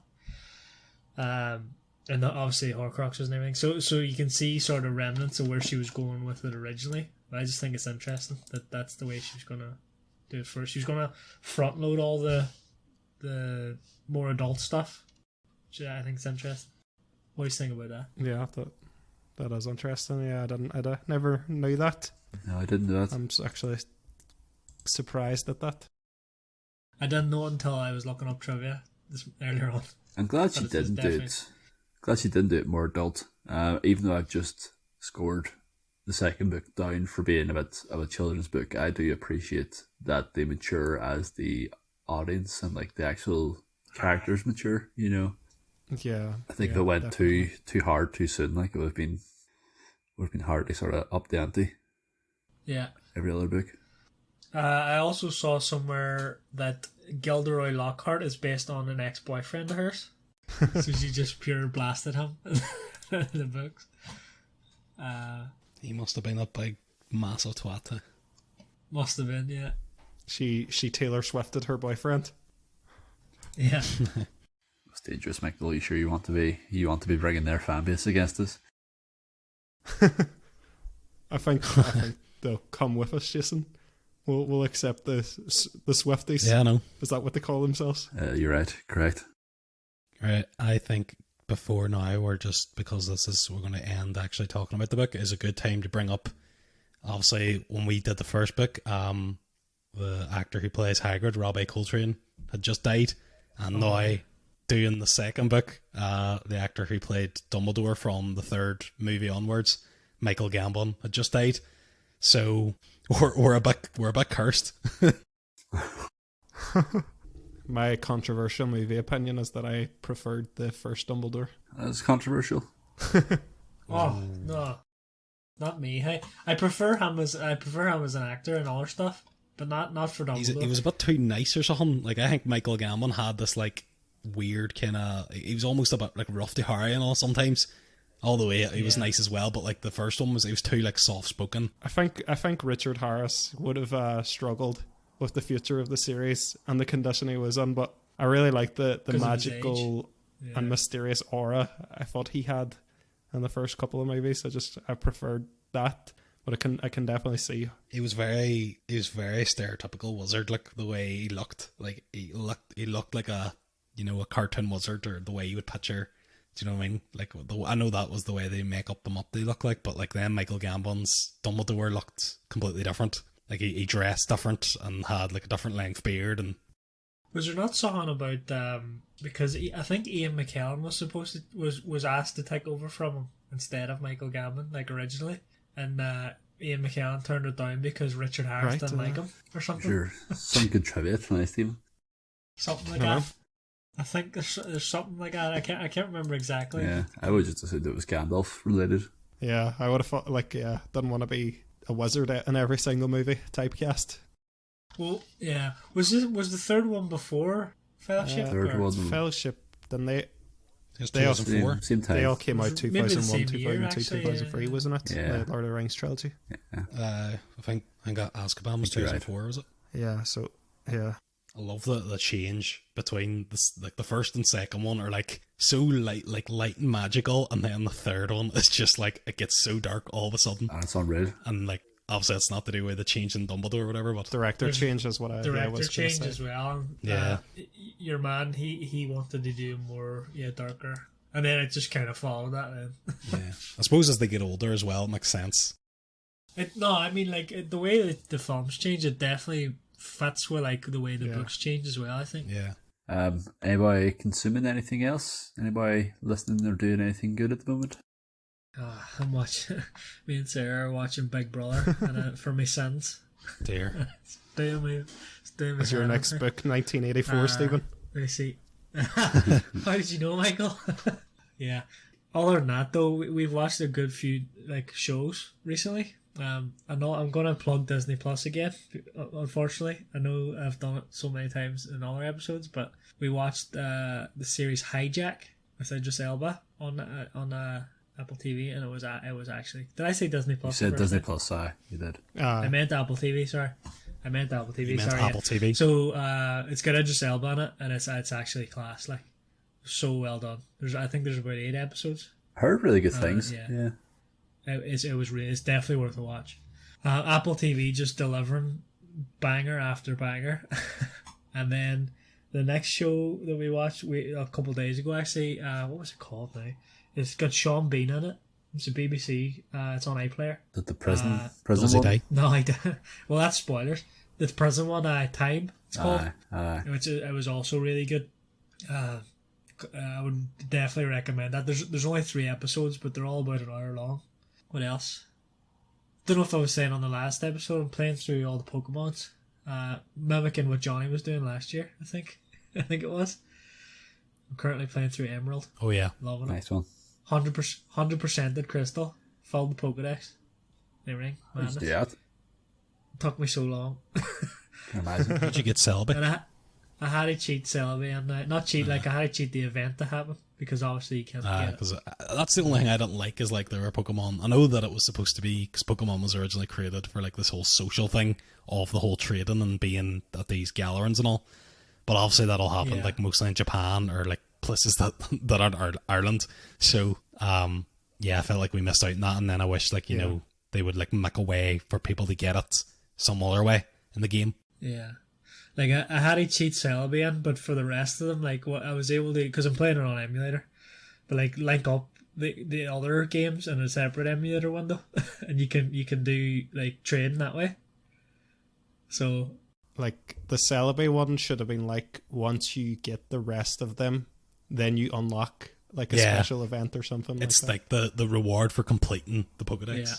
And obviously Horcruxes and everything. So you can see sort of remnants of where she was going with it originally. But I just think it's interesting that that's the way she was going to do it first. She was going to front load all the more adult stuff, which I think is interesting. What do you think about that? Yeah, that is interesting. Yeah, I never knew that. No, I didn't know that. I'm actually surprised at that. I didn't know it until I was looking up trivia earlier on. I'm glad she But it's didn't do definitely- it. Glad she didn't do it more adult. Even though I've just scored the 2nd book down for being a bit of a children's book, I do appreciate that they mature as the audience and like the actual characters mature. You know, Yeah, I think yeah, if it went definitely. too hard too soon, like it would have been hard to sort of up the ante. Yeah. Every other book. I also saw somewhere that Gilderoy Lockhart is based on an ex-boyfriend of hers. So she just pure blasted him in the books. He must have been a big, massive twat. Must have been, yeah. She Taylor Swifted her boyfriend. Yeah. It's dangerous, Michael. Are you sure you want to be bringing their fan base against us? I think they'll come with us, Jason. We'll accept the Swifties. Yeah, I know. Is that what they call themselves? You're right. Correct. Right, I think before now, or just because we're going to end actually talking about the book, is a good time to bring up. Obviously, when we did the first book, the actor who plays Hagrid, Robbie Coltrane, had just died, and now doing the second book, the actor who played Dumbledore from the third movie onwards, Michael Gambon, had just died. So we're a bit cursed. My controversial movie opinion is that I preferred the first Dumbledore. That's controversial. Oh no, not me. Hey, I prefer him as an actor and other stuff, but not for Dumbledore. He was a bit too nice or something. Like, I think Michael Gambon had this like weird kind of. He was almost a bit like rough to Harry and all sometimes. Although he was nice as well, but like the first one he was too like soft spoken. I think Richard Harris would have struggled with the future of the series and the condition he was in, but I really liked the magical and mysterious aura I thought he had in the first couple of movies. I preferred that, but I can definitely see he was very stereotypical wizard, like the way he looked. Like he looked like a cartoon wizard, or the way you would picture. Do you know what I mean? Like, I know that was the way they make them up they look like, but like then Michael Gambon's Dumbledore looked completely different. Like he dressed different and had like a different length beard. And was there not something about because I think Ian McKellen was asked to take over from him instead of Michael Gambon, like originally, and Ian McKellen turned it down because Richard Harris didn't like him or something. Sure, some good trivia tonight, Stephen. Something like that. I think there's something like that. I can't remember exactly. Yeah, I would just assume it was Gandalf related. Yeah, I would have thought didn't want to be a wizard in every single movie typecast. Well, yeah. Was the third one before Fellowship? Third one. Fellowship. Then they 2004. Same time. They all came out 2001, 2002, year, actually, 2003, wasn't it? Yeah. The Lord of the Rings trilogy. Yeah. I think Azkaban was 2004, was it? Yeah. So yeah. I love the change between this, like the first and second one are like so light and magical, and then the third one is just like it gets so dark all of a sudden. And it's on red. And like obviously it's not to do with the change in Dumbledore or whatever, but Director change is what I Director was change say. as well. Yeah. Your man, he wanted to do more, darker, and then it just kind of followed that. Then. yeah, I suppose as they get older as well, it makes sense. I mean, like the way that the films change, it definitely fits with like the way the books change as well, I think. Yeah. Anybody consuming anything else? Anybody listening or doing anything good at the moment? I'm watching. Me and Sarah are watching Big Brother, and for my sins. Dear. It's doing me. Is your next book 1984, Stephen? Let me see. How did you know, Michael? Yeah. Other than that, though, we've watched a good few like shows recently. I know I'm gonna plug Disney Plus again. Unfortunately, I know I've done it so many times in other episodes, but we watched the series Hijack with Idris Elba on Apple TV, and it was actually. Did I say Disney Plus? You said Disney Plus, you did. I meant Apple TV. Sorry, I meant Apple TV. You meant sorry, Apple TV. So it's got Idris Elba on it, and it's actually class. Like, so well done. I think there's about 8 episodes. Heard really good things. Yeah. It's definitely worth a watch. Apple TV just delivering banger after banger. And then the next show that we watched a couple of days ago, actually, what was it called now? It's got Sean Bean in it. It's a BBC. It's on iPlayer. That the prison Does he one? die? No, I didn't. Well, that's spoilers. The prison one, Time. It's called. Which it was also really good. I would definitely recommend that. There's only 3 episodes, but they're all about an hour long. What else? Don't know if I was saying on the last episode, I'm playing through all the Pokemons, mimicking what Johnny was doing last year. I think it was. I'm currently playing through Emerald. Oh yeah, Loving Nice one. it. 100% did Crystal. Filled the Pokedex. Everything. How'd you do Madness. that? It took me so long. Can imagine. did you get Celebi? And I had to cheat Celebi, and not cheat, like I had to cheat the event to happen, because obviously you can't get it. Because that's the only thing I don't like is like there were Pokemon. I know that it was supposed to be because Pokemon was originally created for like this whole social thing of the whole trading and being at these gatherings and all. But obviously that'll happen like mostly in Japan or like places that aren't Ireland. So I felt like we missed out on that, and then I wish like you know they would like make a way for people to get it some other way in the game. Yeah. Like, I had to cheat Celebi in, but for the rest of them, like, what I was able to, because I'm playing it on emulator, but like link up the other games in a separate emulator window, and you can do like trading that way. So Like the Celebi one should have been like once you get the rest of them, then you unlock like a special event or something. It's like the reward for completing the Pokedex. yeah.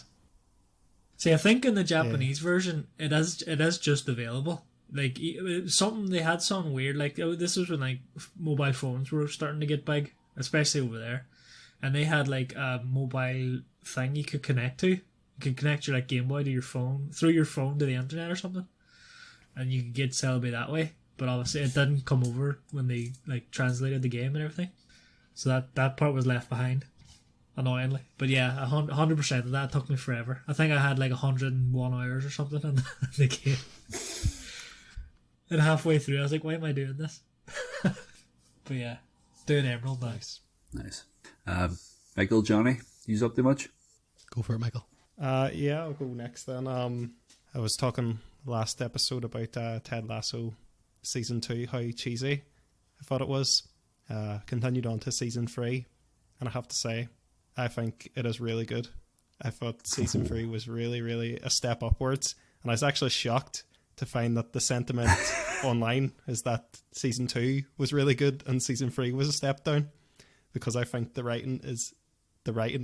See, I think in the Japanese version, it is just available. Like something they had something weird. Like this was when like mobile phones were starting to get big, especially over there, and they had like a mobile thing you could connect to. You could connect your like Game Boy to your phone through your phone to the internet or something, and you could get Celebi that way. But obviously, it didn't come over when they like translated the game and everything. So that part was left behind, annoyingly. But yeah, 100% of that took me forever. I think I had like 101 hours or something in the game. And halfway through, I was like, why am I doing this? But yeah, doing Emerald now. Nice. Michael, Johnny, use up too much? Go for it, Michael. Yeah, I'll go next then. I was talking last episode about Ted Lasso season 2, how cheesy I thought it was. Continued on to season 3, and I have to say, I think it is really good. I thought season 3 was really, really a step upwards, and I was actually shocked to find that the sentiment online is that season 2 was really good and season 3 was a step down, because I think the writing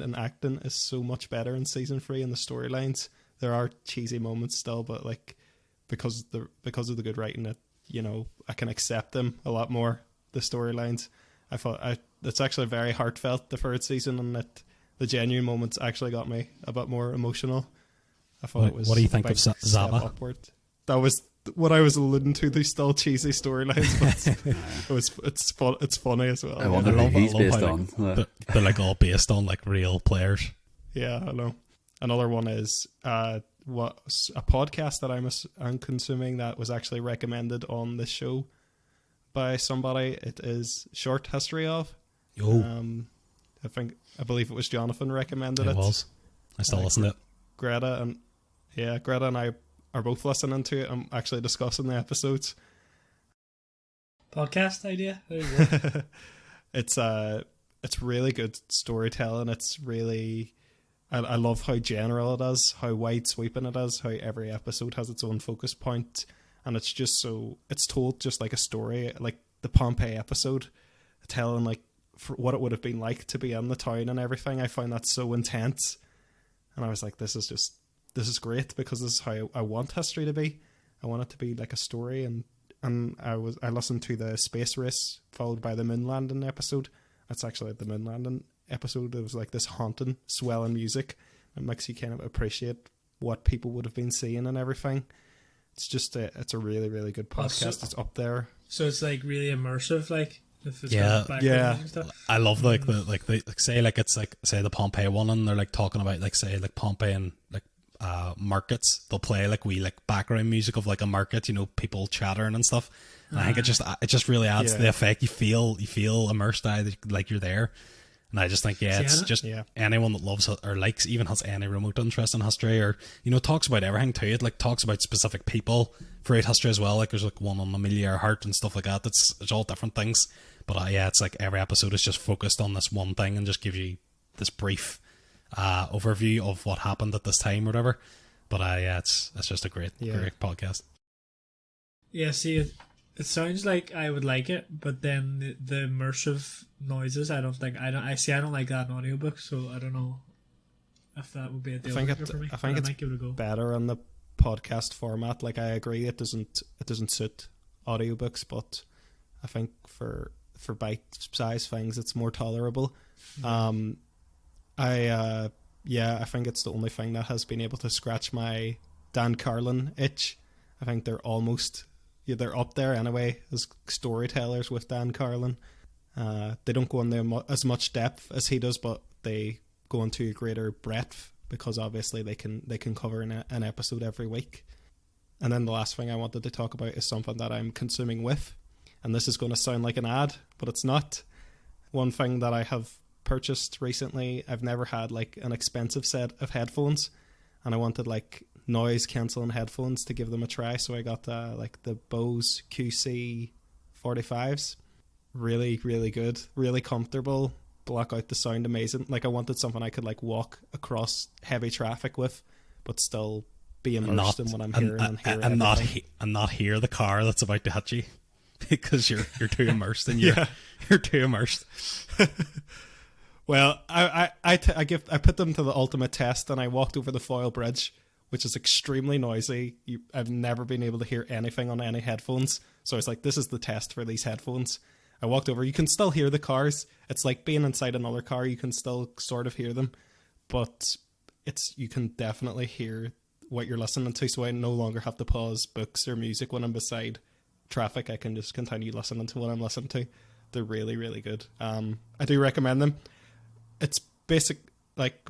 and acting is so much better in season 3, and the storylines, there are cheesy moments still, but like because of the good writing, I can accept them a lot more. The storylines, I thought it's actually very heartfelt, the third season, and the genuine moments actually got me a bit more emotional. I thought it was. What do you think of Zaba? Upward. That was what I was alluding to. These still cheesy storylines, but it's funny as well. I wonder who he's based on. They're like all based on like real players. Yeah, I know. Another one is a podcast that I'm consuming that was actually recommended on this show by somebody. It is Short History of. I believe it was Jonathan recommended it. It was. I still listen to it. Greta and I are both listening to it. I'm actually discussing the episodes. Podcast idea. There you go. It's really good storytelling. It's really, I love how general it is, how wide sweeping it is, how every episode has its own focus point, and it's just it's told just like a story, like the Pompeii episode, telling like for what it would have been like to be in the town and everything. I found that so intense, and I was like, this is great, because this is how I want history to be. I want it to be like a story, and I listened to the space race followed by the moon landing episode. That's actually the moon landing episode. It was like this haunting, swelling music. It makes you kind of appreciate what people would have been seeing and everything. It's just it's a really, really good podcast. It's up there. So it's like really immersive, like if it's Yeah. got Yeah. background and stuff. I love like they say like it's like say the Pompeii one, and they're like talking about like say like Pompeii and like markets. They'll play like background music of like a market, people chattering and stuff. And I think it just really adds to the effect. You feel immersed, like you're there. And I just think it's just anyone that loves or likes, even has any remote interest in history, or talks about everything too. It like talks about specific people throughout history as well. Like there's like one on Amelia Earhart and stuff like that. It's all different things. But it's like every episode is just focused on this one thing and just gives you this brief overview of what happened at this time or whatever. But it's just a great podcast. Yeah, see, it sounds like I would like it, but then the immersive noises, I don't like that in audiobook, so I don't know if that would be a deal breaker for me. I think it's better on the podcast format. Like I agree, it doesn't suit audiobooks, but I think for bite-sized things, it's more tolerable. I think it's the only thing that has been able to scratch my Dan Carlin itch. I think they're up there anyway as storytellers with Dan Carlin. They don't go into as much depth as he does, but they go into greater breadth because obviously they can cover an episode every week. And then the last thing I wanted to talk about is something that I'm consuming with, and this is going to sound like an ad, but it's not. One thing that I have purchased recently, I've never had like an expensive set of headphones, and I wanted like noise cancelling headphones to give them a try, so I got like the Bose QC 45s. Really, really good, really comfortable. block out the sound amazing. Like I wanted something I could like walk across heavy traffic with, but still be immersed in what I'm hearing and not hear the car that's about to hit you because you're too immersed and you're too immersed. Well, I put them to the ultimate test, and I walked over the Foyle Bridge, which is extremely noisy. I've never been able to hear anything on any headphones, so I was like, this is the test for these headphones. I walked over. You can still hear the cars. It's like being inside another car. You can still sort of hear them, but you can definitely hear what you're listening to, so I no longer have to pause books or music when I'm beside traffic. I can just continue listening to what I'm listening to. They're really, really good. I do recommend them. It's basic, like,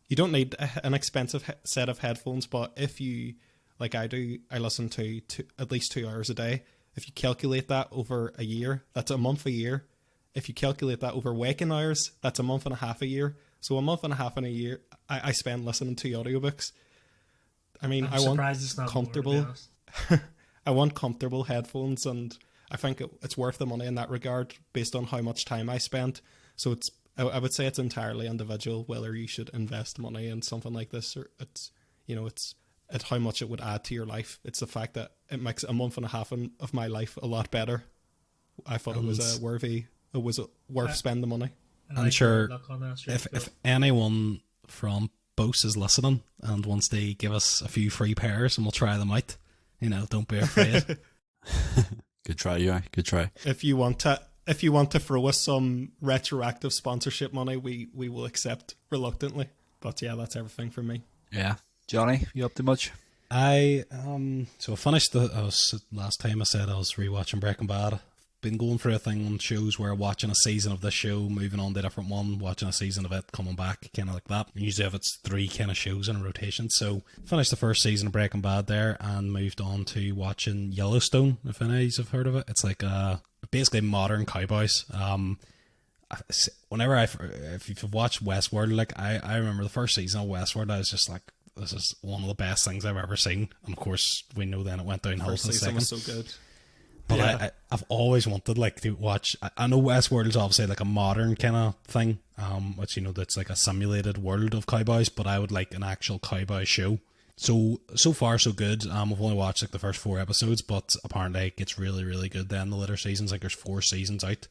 you don't need an expensive set of headphones, but if you, like I do, I listen to at least 2 hours a day. If you calculate that over a year, that's a month a year. If you calculate that over waking hours, that's a month and a half a year. So a month and a half in a year, I spend listening to audiobooks. I mean, I want comfortable. I want comfortable headphones, and I think it's worth the money in that regard based on how much time I spend. So I would say it's entirely individual whether you should invest money in something like this, or it's how much it would add to your life. It's the fact that it makes a month and a half of my life a lot better. I thought it was worth spending the money. I'm sure if anyone from Bose is listening and wants to give us a few free pairs and we'll try them out, don't be afraid. Good try, yeah. Good try. If you want to throw us some retroactive sponsorship money, we will accept reluctantly. But yeah, that's everything from me. Yeah. Johnny, you up to much? I finished last time I said I was rewatching Breaking Bad. Been going through a thing on shows where watching a season of this show, moving on to a different one, watching a season of it, coming back, kind of like that. Usually if it's 3 kind of shows in a rotation. So finished the first season of Breaking Bad there and moved on to watching Yellowstone, if any of you have heard of it. It's like basically modern cowboys. If you've watched Westworld, like I remember the first season of Westworld, I was just like, this is one of the best things I've ever sing. And of course, we know then it went downhill for the second. Was so good. But yeah. I've always wanted to watch. I know Westworld is obviously like a modern kind of thing, which that's like a simulated world of cowboys. But I would like an actual cowboy show. So far so good. I've only watched like the first 4 episodes, but apparently it gets really, really good. Then the later seasons, like there's 4 seasons out.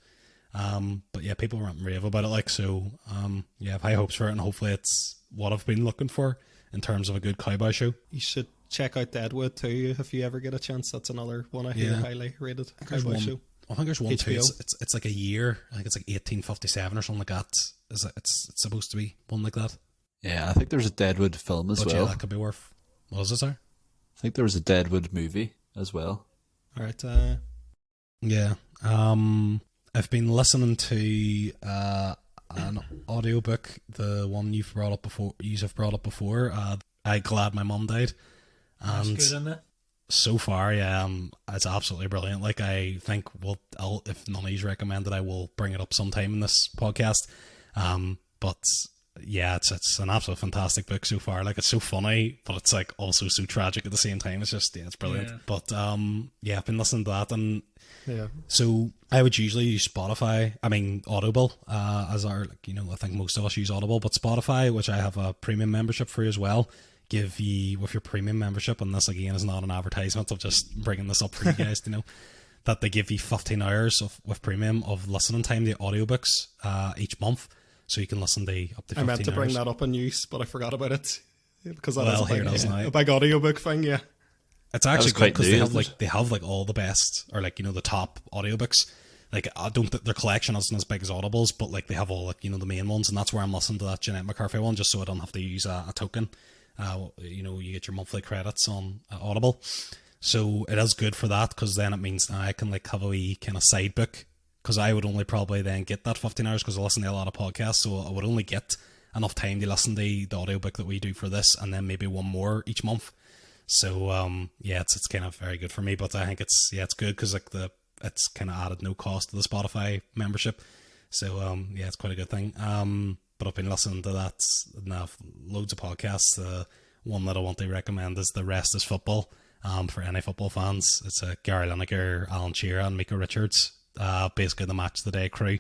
But yeah, people weren't rave about it. I have high hopes for it, and hopefully it's what I've been looking for in terms of a good cowboy show. You should check out Deadwood too if you ever get a chance. That's another one I hear highly rated cowboy show. I think there's one too. It's like a year. I think it's like 1857 or something like that. It's supposed to be one like that. Yeah, I think there's a Deadwood film as well. Yeah, that could be worth. What was it, sir? I think there was a Deadwood movie as well. All right. Yeah. I've been listening to an audiobook, the one you've brought up before. I Glad My Mum Died. And that's good, isn't it? So far, yeah, it's absolutely brilliant. Like, I think if none of you recommend it, I will bring it up sometime in this podcast. But yeah, it's an absolute fantastic book so far. Like, it's so funny, but it's like also so tragic at the same time. It's just, it's brilliant. Yeah. But I've been listening to that, and so I would usually use Audible, as our, I think most of us use Audible, but Spotify, which I have a premium membership for as well, give you, with your premium membership, and this again is not an advertisement, I'm just bringing this up for you guys to know, that they give you 15 hours with premium of listening time to audiobooks each month, so you can listen to up to 15 hours. I meant to bring that up in use, but I forgot about it, because that is a big audiobook thing. Yeah, it's actually good because they have all the best, or the top audiobooks. Like, I don't think their collection isn't as big as Audible's, but they have all the main ones, and that's where I'm listening to that Jeanette McCarthy one, just so I don't have to use a token. You get your monthly credits on Audible, so it is good for that, because then it means I can have a wee kind of side book, because I would only probably then get that 15 hours because I listen to a lot of podcasts, so I would only get enough time to listen to the audiobook that we do for this, and then maybe one more each month. So it's kind of very good for me, but I think it's good because it's kind of added no cost to the Spotify membership, so it's quite a good thing. But I've been listening to that now, loads of podcasts. One that I want to recommend is The Rest is Football, for any football fans. It's Gary Lineker, Alan Shearer and Micah Richards, basically the Match of the Day crew.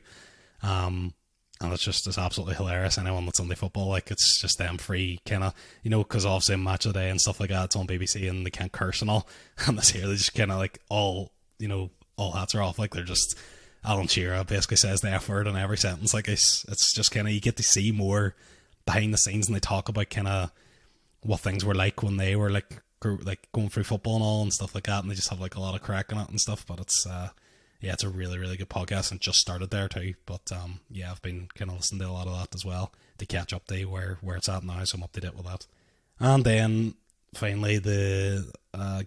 and it's absolutely hilarious. Anyone that's Sunday football, like, it's just them free kind of, because obviously Match of the Day and stuff like that, it's on BBC and they can't curse and all, and this here they just kind of like all hats are off. Like, they're just, Alan Shearer basically says the F word in every sentence. Like, it's just kind of, you get to see more behind the scenes, and they talk about kind of what things were like when they were like going through football and all and stuff like that, and they just have like a lot of crack in it and stuff. But it's it's a really, really good podcast, and just started there too. But I've been kind of listening to a lot of that as well to catch up to where it's at now, so I'm up to date with that. And then finally the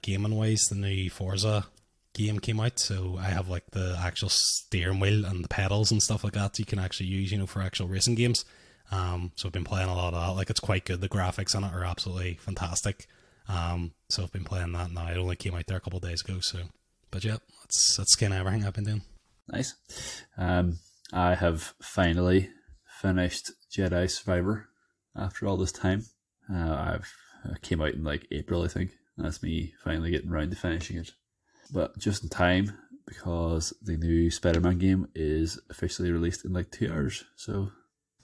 gaming wise, the new Forza game came out, so I have like the actual steering wheel and the pedals and stuff like that you can actually use, for actual racing games. So I've been playing a lot of that. Like, it's quite good. The graphics on it are absolutely fantastic. So I've been playing that now. It only came out there a couple of days ago. So, but yeah, that's kind of everything I've been doing. Nice. I have finally finished Jedi Survivor after all this time. It came out in like April, I think. That's me finally getting around to finishing it. But just in time, because the new Spider-Man game is officially released in like 2 hours. So,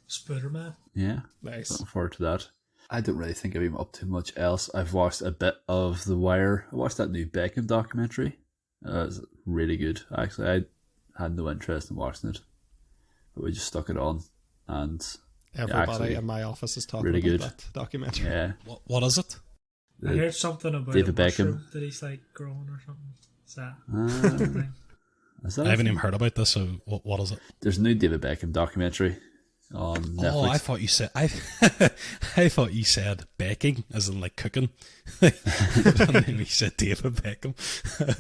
Spider-Man. yeah, Nice. looking forward to that. I don't really think I've been up to much else. I've watched a bit of The Wire. I watched that new Beckham documentary. It was really good. Actually, I had no interest in watching it, but we just stuck it on, and Everybody in my office is talking really about good. that documentary. Yeah, What is it? I heard something about David a mushroom Beckham. that he's like growing or something. Is that thing? is that I a haven't thing? even heard about this. So what is it? There's a new David Beckham documentary on Netflix. Oh, I thought you said I thought you said baking, as in like cooking. And then you said David Beckham.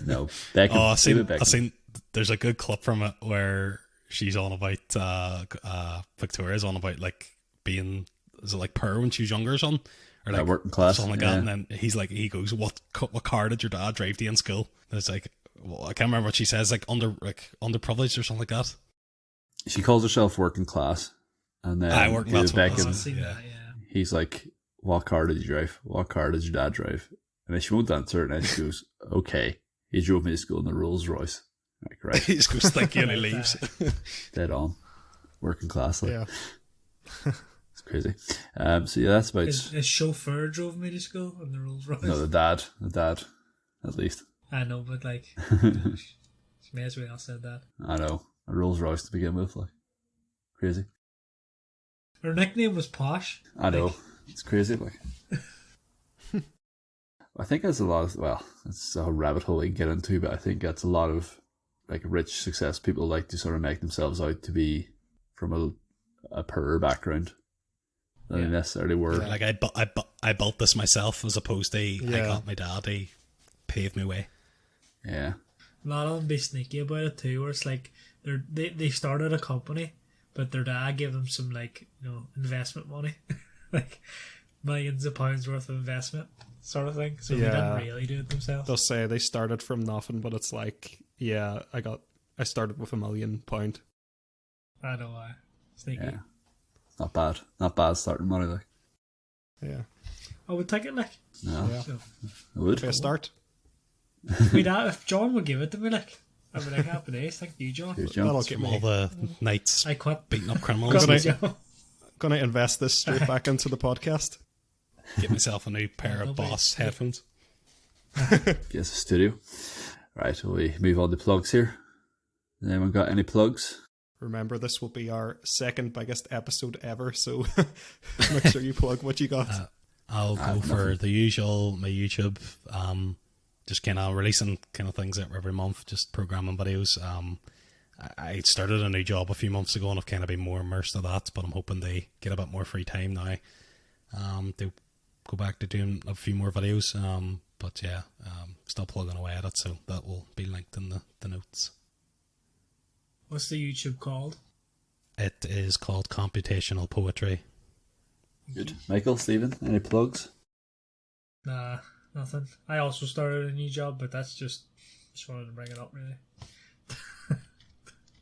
No, Beckham. Oh, David Beckham. I seen. There's a good clip from it where she's on about Victoria's on about like being, is it like poor when she was younger or something, or like working class, something like yeah. that. And then he goes, what car did your dad drive to you in school? And it's like, well, I can't remember what she says, like underprivileged or something like that. She calls herself working class, and then working David class, what it I've Beckham. is. seen Yeah. that, yeah. He's like, "What car did you drive? What car did your dad drive?" And then she won't answer, and then she goes, "Okay, he drove me to school in a Rolls Royce." Like, right, He just goes, thank you, and he leaves. dead on, working class. Like, Yeah. it's crazy. So yeah, that's about. His chauffeur drove me to school on the Rolls Royce. No, the dad, at least. I know, but like, gosh, she may as well have said that. I know, a Rolls Royce to begin with, like, crazy. Her nickname was Posh. I know, it's crazy, like. I think that's a lot of, well, it's a rabbit hole we can get into, but I think that's a lot of like rich success people like to sort of make themselves out to be from a poorer background than they necessarily were. Like I built this myself, as opposed to I Yeah. got my dad, he paved me way. Yeah. A lot of them be sneaky about it too, where it's like they started a company, but their dad gave them some like investment money, like millions of pounds worth of investment sort of thing. So they Yeah. didn't really do it themselves. They'll say they started from nothing, but it's like, yeah, I started with £1 million. I know why. Sneaky. Yeah. It's not bad. Not bad starting money, like. Yeah. I would take it like. No. Yeah. So, I would. Fair start. my dad, if John would give it to me, like, I'd be like, happy days. Thank you, John. Here's John. That'll get From all me. the nights I quit. beating up criminals, Quit Gonna- my job. Gonna invest this straight back into the podcast. get myself a new pair That'll of be- Boss headphones. Guess a studio. Right, we move on to plugs here. Has anyone got any plugs? Remember, this will be our second biggest episode ever, so make sure you plug what you got. I'll go for the usual, my YouTube, just kind of releasing kind of things every month, just programming videos. I started a new job a few months ago and I've kind of been more immersed in that, but I'm hoping to get a bit more free time now to go back to doing a few more videos. But yeah, still plugging away at it, so that will be linked in the notes. What's the YouTube called? It is called Computational Poetry. Good. Michael, Stephen, any plugs? Nah, nothing. I also started a new job, but that's just wanted to bring it up, really.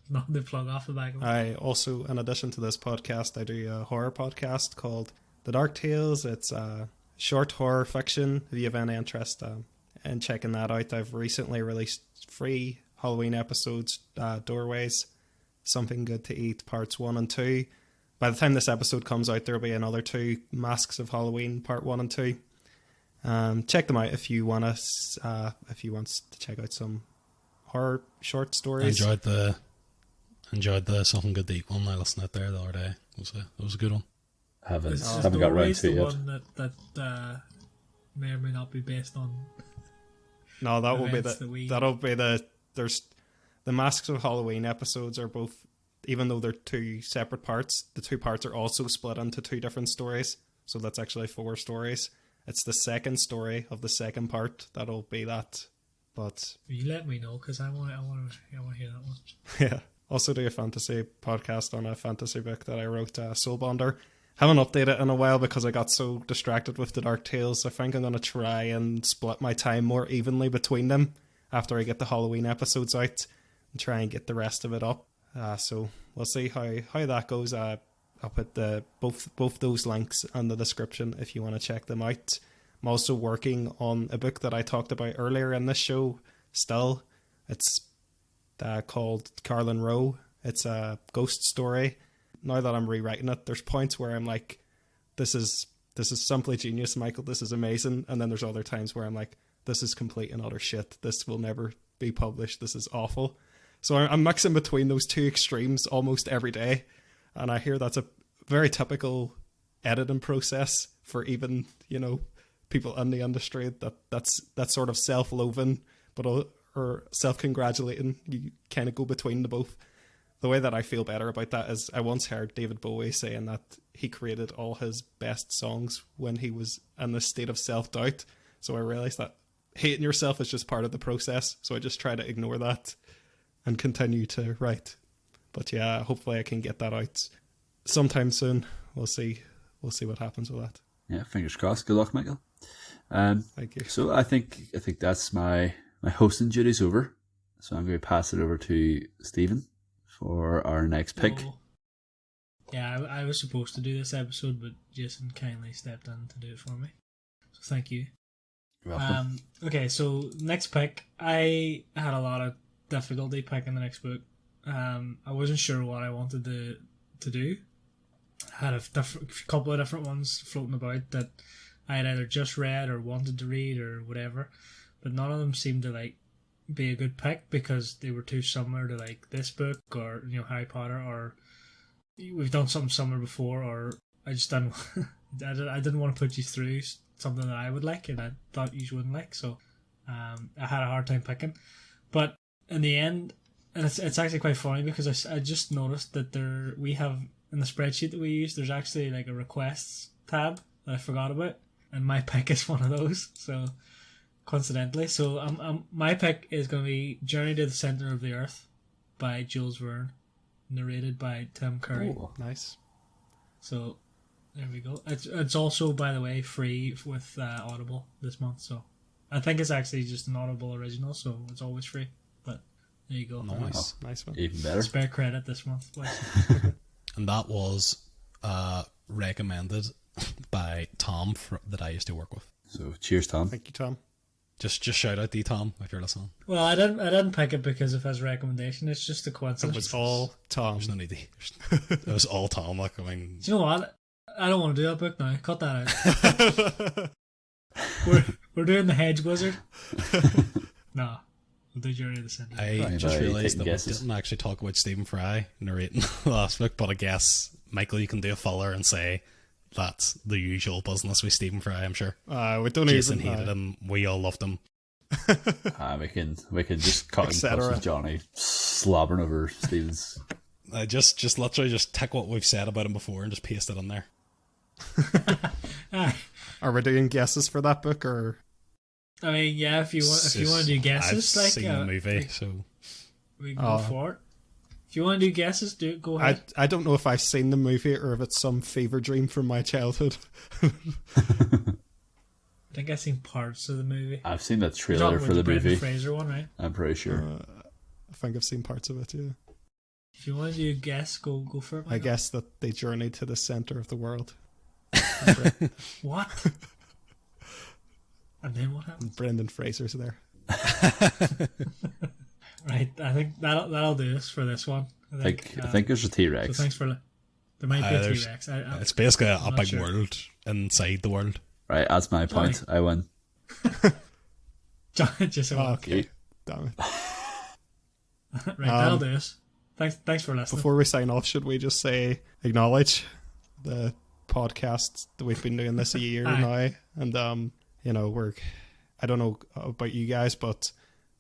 Nothing to plug off the back of it. I also, in addition to this podcast, I do a horror podcast called The Dark Tales. It's short horror fiction. If you have any interest in checking that out, I've recently released 3 Halloween episodes, Doorways, Something Good to Eat Parts 1 and 2. By the time this episode comes out, there'll be another 2 Masks of Halloween Part 1 and 2. Check them out if you want to check out some horror short stories. I enjoyed the Something Good to Eat one. I listened to it there the other day. It was a good one. Haven't got around to it yet. One that may or may not be based on. No, that'll be there's the Masks of Halloween episodes are both, even though they're 2 separate parts, the 2 parts are also split into 2 different stories. So that's actually 4 stories. It's the second story of the second part that'll be that. But you let me know, because I want to hear that one. Yeah. Also do a fantasy podcast on a fantasy book that I wrote, Soulbonder. Haven't updated it in a while because I got so distracted with the Dark Tales. I think I'm going to try and split my time more evenly between them after I get the Halloween episodes out and try and get the rest of it up. So we'll see how that goes. I'll put both those links in the description if you want to check them out. I'm also working on a book that I talked about earlier in this show still. It's called Carlin Row. It's a ghost story. Now that I'm rewriting it, there's points where I'm like, this is simply genius, Michael. This is amazing. And then there's other times where I'm like, this is complete and utter shit. This will never be published. This is awful. So I'm mixing between those 2 extremes almost every day. And I hear that's a very typical editing process for even, people in the industry, that's sort of self-loathing, or self-congratulating. You kind of go between the both. The way that I feel better about that is I once heard David Bowie saying that he created all his best songs when he was in this state of self-doubt. So I realized that hating yourself is just part of the process. So I just try to ignore that and continue to write. But yeah, hopefully I can get that out sometime soon. We'll see what happens with that. Yeah, fingers crossed. Good luck, Michael. Thank you. So I think that's my hosting duties over. So I'm going to pass it over to Stephen for our next pick. Oh. Yeah, I was supposed to do this episode, but Jason kindly stepped in to do it for me. So thank you. You're welcome. Okay, so next pick. I had a lot of difficulty picking the next book. I wasn't sure what I wanted to do. I had a couple of different ones floating about that I had either just read or wanted to read or whatever, but none of them seemed to be a good pick because they were too similar to this book or Harry Potter, or we've done something similar before, or I just didn't I didn't want to put you through something that I would like and I thought you wouldn't like, so I had a hard time picking. But in the end, and it's actually quite funny because I just noticed that we have in the spreadsheet that we use, there's actually a requests tab that I forgot about, and my pick is one of those. So coincidentally, my pick is going to be Journey to the Center of the Earth by Jules Verne, narrated by Tim Curry. Oh, nice. So there we go. It's also, by the way, free with Audible this month. So I think it's actually just an Audible original, so it's always free. But there you go. Nice one. Even better. Spare credit this month, please. And that was recommended by Tom that I used to work with. So cheers, Tom. Thank you, Tom. Just shout out to you, Tom, if you're listening. Well, I didn't pick it because of his recommendation. It's just a coincidence. It was all Tom. There's no need to. It was all Tom. Do you know what? I don't want to do that book now. Cut that out. we're doing the Hedge Wizard. No, we'll do Journey to the Center. I just realised that we didn't actually talk about Stephen Fry narrating the last book, but I guess, Michael, you can do a filler and say that's the usual business with Stephen Fry, I'm sure. We don't Jason even hated him. We all loved him. We can just cut and paste with Johnny slobbering over Stephen's. Just literally just take what we've said about him before and just paste it in there. Are we doing guesses for that book, or? I mean, yeah. If you want to do guesses, I've seen the movie, so we can go for it. If you want to do guesses, go ahead. I don't know if I've seen the movie or if it's some fever dream from my childhood. I think I've seen parts of the movie. I've seen the trailer for the movie. Fraser one, right? I'm pretty sure. I think I've seen parts of it, yeah. If you want to do a guess, go for it. I guess that they journeyed to the center of the world. What? And then what happened? Brendan Fraser's there. Right, I think that'll do us for this one. I think there's a T-Rex. So thanks for. There might be a there's- T-Rex. It's basically a not big sure. world inside the world. Right, that's my point. I win. Just a Okay. Damn it. Right, that'll do us. Thanks for listening. Before we sign off, should we just say acknowledge the podcast that we've been doing this a year now, and you know, I don't know about you guys, but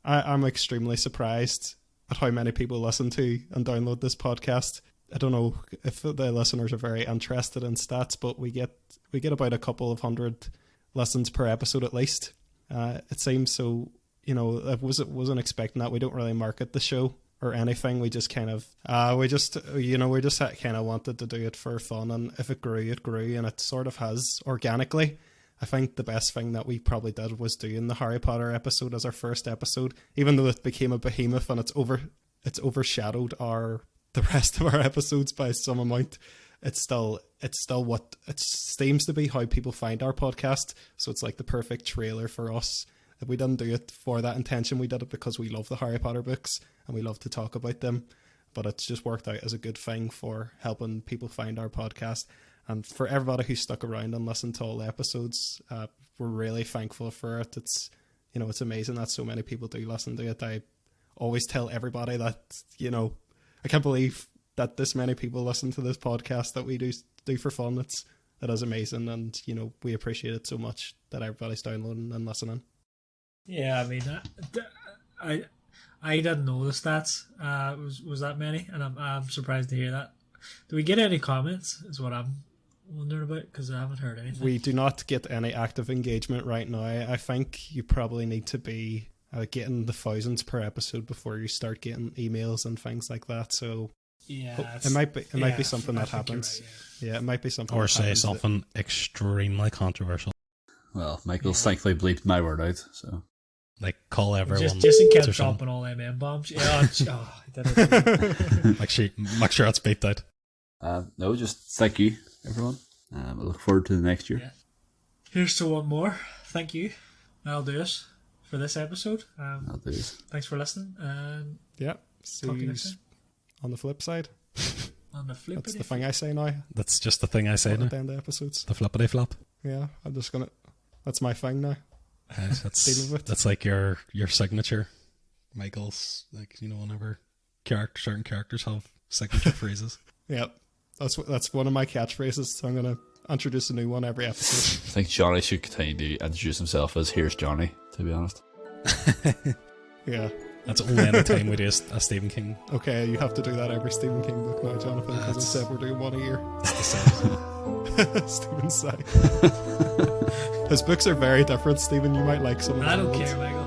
I'm extremely surprised at how many people listen to and download this podcast. I don't know if the listeners are very interested in stats, but we get about a couple of hundred listens per episode at least. It seems so. You know, I wasn't expecting that. We don't really market the show or anything. We just kind of we just kind of wanted to do it for fun, and if it grew, it grew, and it sort of has organically. I think the best thing that we probably did was doing the Harry Potter episode as our first episode, even though it became a behemoth and it's overshadowed the rest of our episodes by some amount. It's still what it seems to be how people find our podcast. So it's like the perfect trailer for us. If we didn't do it for that intention, we did it because we love the Harry Potter books and we love to talk about them. But it's just worked out as a good thing for helping people find our podcast. And for everybody who stuck around and listened to all the episodes, we're really thankful for it. It's amazing that so many people do listen to it. I always tell everybody that, I can't believe that this many people listen to this podcast that we do for fun. It is amazing, and we appreciate it so much that everybody's downloading and listening. Yeah, I mean, I didn't know the stats was that many, and I'm surprised to hear that. Do we get any comments? Is what I'm wondering about, because I haven't heard anything. We do not get any active engagement right now. I think you probably need to be getting the thousands per episode before you start getting emails and things like that. So yeah, it might be something that happens. Right, yeah, it might be something. Or say something extremely controversial. Well, Michael's thankfully bleeped my word out, so. Like, call everyone. Jason kept or something. dropping all MM bombs. Yeah, he did it. Make sure it's beeped out. No, just thank you, everyone. I look forward to the next year. Yeah. Here's to one more. Thank you. That'll do us for this episode. That'll do us. Thanks for listening. And Yeah, see talk to you you next time. on the flip side. On the flip. That's the thing I say now That's just the thing I say at now. the end of episodes. The flippity flop. Yeah, that's my thing now. Deal with it. That's like your signature. Michael's, like, whenever certain characters have signature phrases. Yeah, that's one of my catchphrases. So I'm gonna introduce a new one every episode. I think Johnny should continue to introduce himself as "Here's Johnny." To be honest. Yeah. That's only any time we do a Stephen King. Okay, you have to do that every Stephen King book now, Jonathan, because I said we're doing one a year. It's the same. Stephen's side. His books are very different, Stephen. You might like some of them. I don't ones. care, Michael.